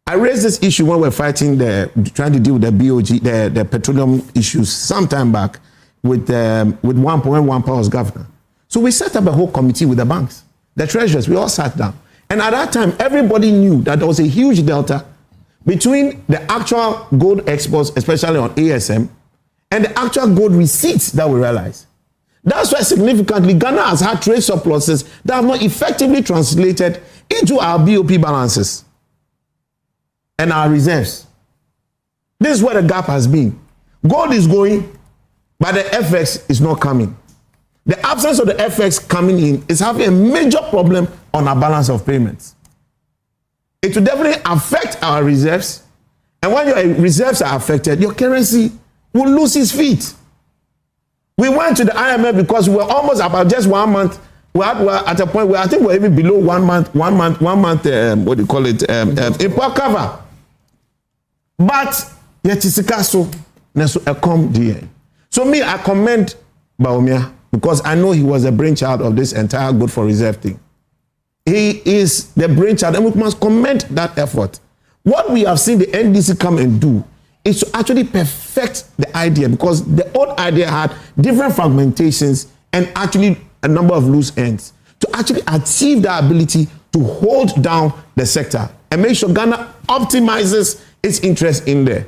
I raised this issue when we were trying to deal with the BOG, the petroleum issues some time back with when Wampa was governor. So we set up a whole committee with the banks, the treasurers, we all sat down. And at that time, everybody knew that there was a huge delta between the actual gold exports, especially on ASM, and the actual gold receipts that we realized. That's why significantly Ghana has had trade surpluses that have not effectively translated into our BOP balances and our reserves. This is where the gap has been. Gold is going, but the FX is not coming. The absence of the FX coming in is having a major problem on our balance of payments. It will definitely affect our reserves. And when your reserves are affected, your currency will lose its feet. We went to the IMF because we were almost about just 1 month at a point where I think we're even below 1 month, what do you call it, import cover. But yet it's a castle, a come there. So me, I commend Bawumia because I know he was a brainchild of this entire good for reserve thing. He is the brainchild, and we must commend that effort. What we have seen the NDC come and do is to actually perfect the idea, because the old idea had different fragmentations and actually a number of loose ends to actually achieve the ability to hold down the sector and make sure Ghana optimizes its interest in there.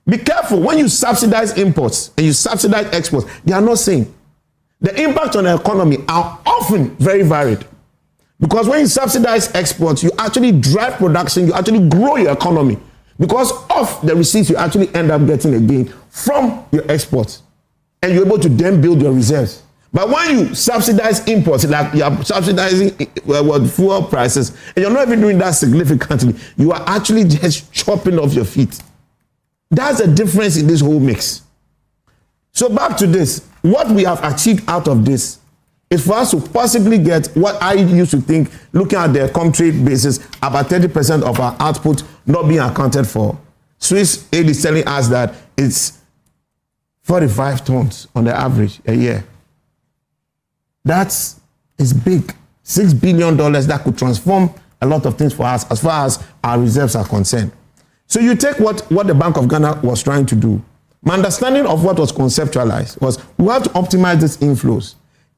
Be careful when you subsidize imports and you subsidize exports, they are not same. The impact on the economy are often very varied. Because when you subsidize exports, you actually drive production, you actually grow your economy. Because of the receipts, you actually end up getting a gain from your exports. And you're able to then build your reserves. But when you subsidize imports, like you are subsidizing fuel prices, and you're not even doing that significantly, you are actually just chopping off your feet. That's the difference in this whole mix. So back to this. What we have achieved out of this is for us to possibly get what I used to think, looking at the trade basis, about 30% of our output not being accounted for. Swiss aid is telling us that it's 45 tons on the average a year. That's big. $6 billion that could transform a lot of things for us as far as our reserves are concerned. So you take what the Bank of Ghana was trying to do. My understanding of what was conceptualized was we have to optimize these inflows.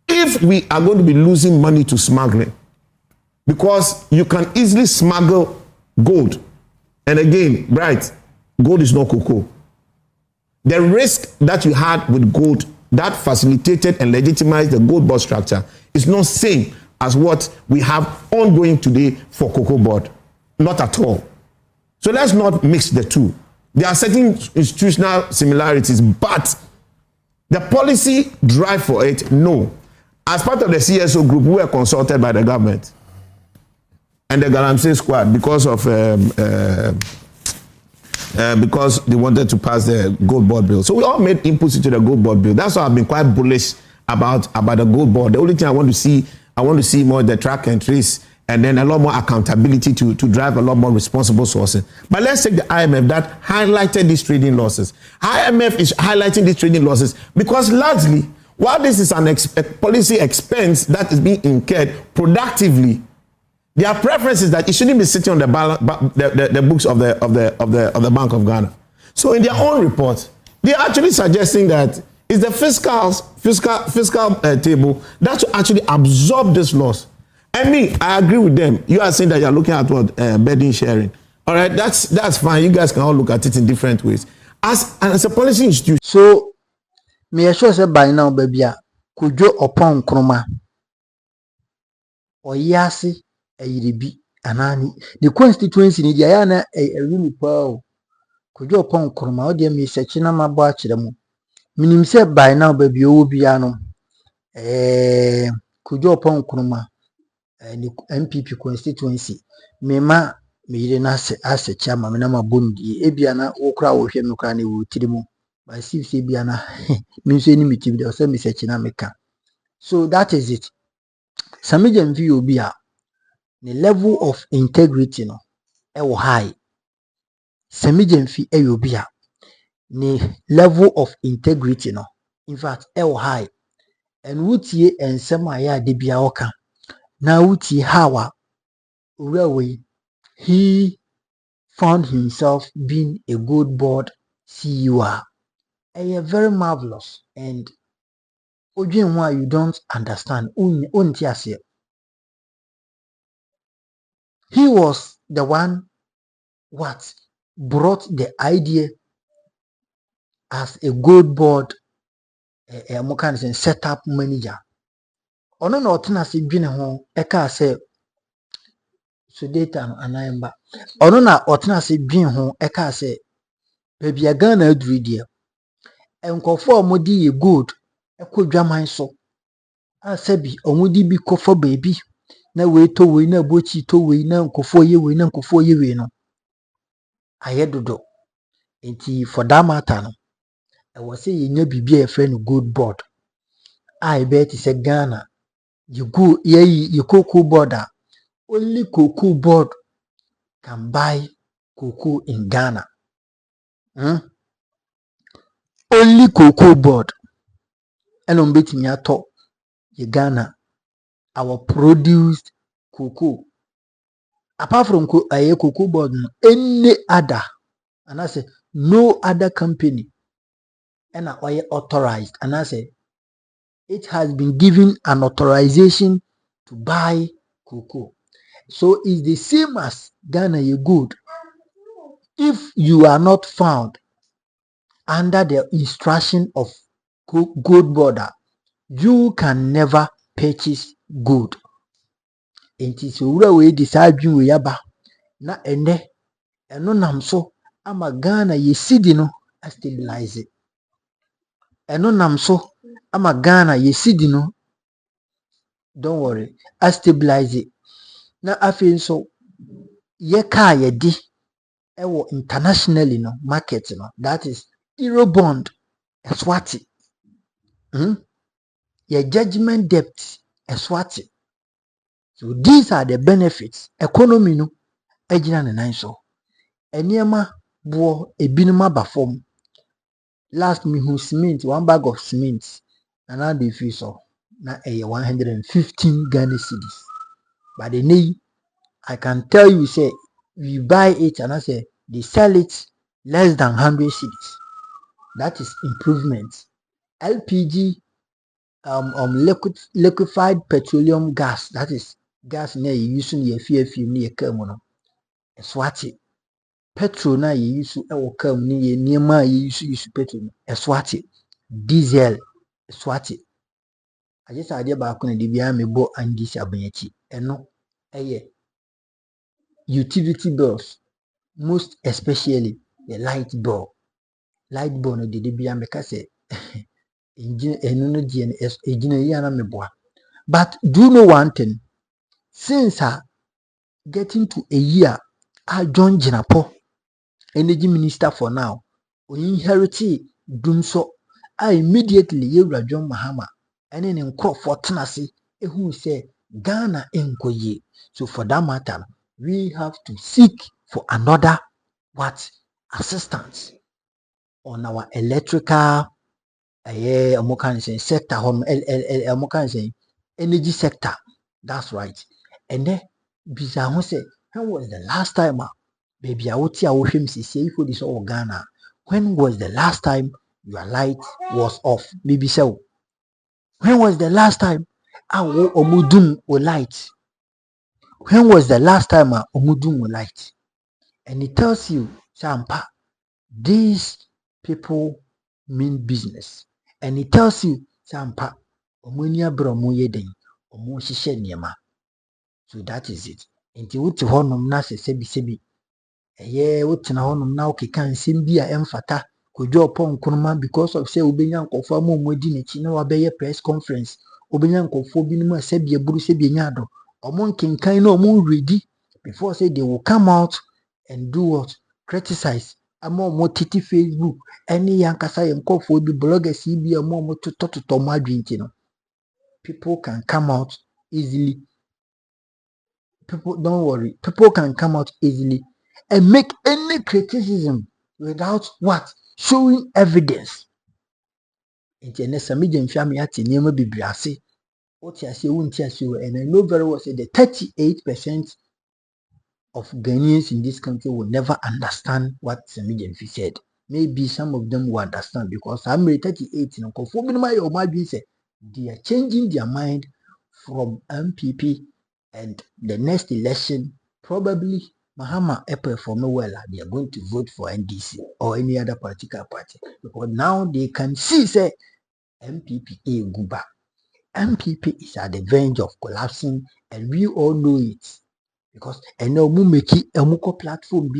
If we are going to be losing money to smuggling, because you can easily smuggle gold, and again, right, gold is not cocoa. The risk that you had with gold that facilitated and legitimized the gold board structure is not same as what we have ongoing today for cocoa board. Not at all. So let's not mix the two. There are certain institutional similarities, but the policy drive for it, no. As part of the CSO group, we were consulted by the government and the Galamsey squad because they wanted to pass the gold board bill. So we all made inputs into the gold board bill. That's why I've been quite bullish about the gold board. The only thing I want to see more the track and trace, and then a lot more accountability to drive a lot more responsible sourcing. But let's take the IMF that highlighted these trading losses. IMF is highlighting these trading losses because largely, while this is a policy expense that is being incurred productively, their preference is that it shouldn't be sitting on the books of the Bank of Ghana. So in their own report, they're actually suggesting that it's the fiscal table that should actually absorb this loss. And me, I agree with them. You are saying that you're looking at what burden sharing. All right, that's fine. You guys can all look at it in different ways. As a policy institution. So, me sure say by now, baby, Kwadwo Oppong Nkrumah oyasi ayiribi anani the constituency ni dia na really power Kwadwo Oppong Nkrumah o dia me search na mabo a kire mu minim say by now baby owo bia no Kwadwo Oppong Nkrumah ni NPP constituency mema meyire na search ama me na mabondi ebia na wo kra wo hwe me kra na wo tirimu by see bia na me so ni mitibi de say me search na meka. So that is it. Sammy Gyamfi obi a the level of integrity no high. Sammy Gyamfi obi a the level of integrity no in fact high. And wutie ensem aya de bia oka na wutie hawa way he found himself being a good board CEO. Very marvelous, and why you don't understand. He was the one what brought the idea as a gold board setup manager. Ono na otena se dwene ho eka se so data anayemba. Ono na otena se dwene ho eka se baby Ghana aduru die. Enkofo omodi ye gold ekodwaman so. Asabi omodi bi kofo baby na we to we na bochi to we na nkofo ye we na nkofo ye we no. Ayedodo. Enti for that matter no. I was say you nya bibia e friend good board. I bet is a Ghana You go you cocoa board. Only cocoa board can buy cocoa in Ghana. Only cocoa board. And on betting ya talk Ghana. Our produced cocoa. Apart from cocoa board, any other, and I say no other company and I authorized, and I say it has been given an authorization to buy cocoa. So it's the same as Ghana you good. If you are not found under the instruction of gold border, you can never purchase gold. It is a way decide you yaba na ene eno nam so ama Ghana ye sidi no stabilize it. Eno nam so ama Ghana ye sidi no, don't worry, stabilize it. Na afi so ye ka ye di ewo internationally no market no, that is Eurobond eswati. Your judgment debt eswati. So these are the benefits. Economy no ejina ne nan so. Eniema bo ebinuma ba form. Last me who cement, 1 bag of cement, and now the fee so na 115 Ghana cedis. But the day I can tell you, say we buy it and I say they sell it less than 100 cedis. That is improvement. LPG, liquefied petroleum gas, that is gas near you using your fear near Kermono. Swati. Petrol na you use come near my use petrol. Swati. Diesel. Swati. I just idea about the BM bo and this aboneti. And no, utility bills, most especially the light bill. Light bill no the BM because but do you know one thing? Since getting to a year, I joined Jinapo, energy minister for now. We inherited Dumso. I immediately yewra John Mahama and then in crop for Tennessee who say Ghana enkoye. So for that matter, we have to seek for another assistance on our electrical sector, energy sector. That's right. And then Bizarre say, when was the last time baby I would see our him say for this all Ghana? When was the last time your light was off? Maybe so. When was the last time our omudum or light? When was the last time omudum or light? And it tells you, Sampa, these people mean business. And it tells you, Sampa, omunia bromo yeden, omu shishe niema. So that is it. Inti wuti honum na se sebi. Wuti na honum na okeka nsem a emfata Kwadwo Oppong Nkrumah because of say obenya nkofo ama omodi nechi na wabeye press conference. Obenya nkofo binom sebi eburu sebi nyado. Omo nkenkan na omo ready before say they will come out and do what? Criticize. Ama omo titi Facebook. Any yankasa nkofo bi bloggers bi ama omo tototo madwinti no. People can come out easily. People, don't worry. People can come out easily and make any criticism without what? Showing evidence. And I know very well say the 38% of Ghanaians in this country will never understand what Sammy Gyamfi said. Maybe some of them will understand because I'm 38 they are changing their mind from NPP and the next election probably Mahama perform well, they are going to vote for NDC or any other political party because now they can see say NPP Guba. NPP is at the verge of collapsing and we all know it because platform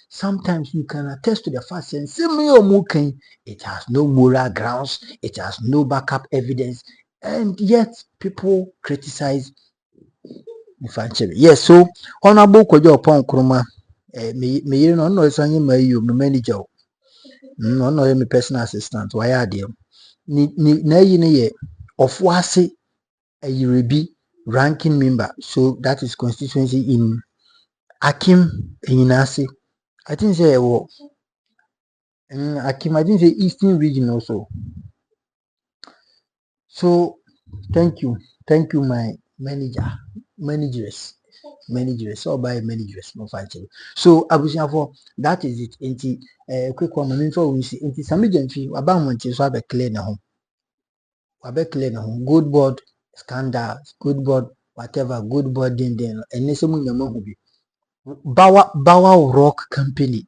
sometimes you can attest to the fact that it has no moral grounds, it has no backup evidence, and yet people criticize. Yes, so Honorable Kwadwo Oppong Nkrumah, me no my manager, no my personal assistant. Why are they? Ni ye of wase a Yorubi ranking member. So that is constituency in Akim Inasi. I think say Akim, I think say Eastern region also. So thank you, my managers. So by managers, no fighting. So abusia for that is it. Enti quick one, I for we see. Enti Sammy Gyamfi about months so abe clear na home. Good board scandal, good board whatever, good board then. And nese mu nyama hu bi. Bawa Rock Company.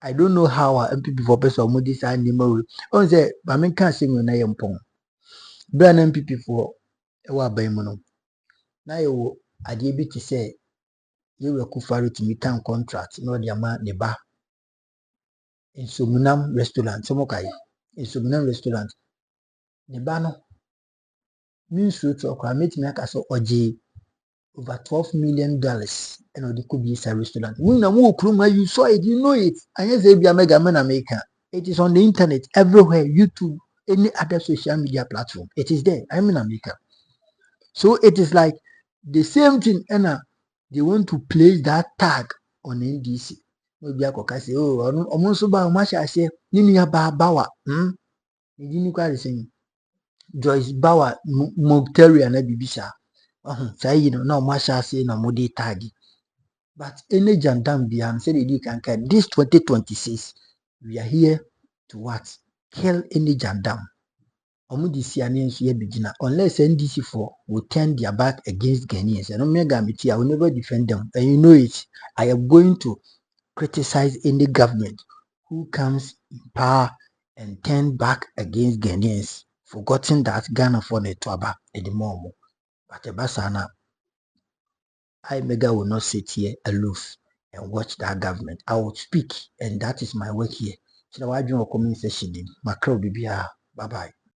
I don't know how our MPP for person mo this animal. On say, I mean can't sing na Oppong. Brand MPP for ewa ban mu no. Na yo ade bi ti say you were kufari to meet time contract no the ama ne ba. In Sumunam restaurant, Somokai. In Sumunam restaurant. Ne ba no. Means to okra meet me akaso oje over $12 million and the could be a restaurant. Nkrumah, you saw it, you know it. And yes, be a mega man America. It is on the internet everywhere, YouTube, any other social media platform. It is there. I'm in America. So it is like the same thing, and they want to place that tag on NDC. Maybe I could say, oh, almost about much I say, Nini Bawa, you quite saying Joyce Bawa, Mobteri and Bibisha. Say, you know, no Masha say no modi tagi. But any jandam behind said you can carry this 2026. We are here to what? Kill any jandam. Unless NDC4 will turn their back against Ghanaians. I will never defend them. And you know it. I am going to criticize any government who comes in power and turn back against Ghanaians, forgetting that Ghana for the Twaba at the moment. But the Basana, I Mega will not sit here aloof and watch that government. I will speak, and that is my work here. So, I do a comment session. Macro Bibia. Bye bye.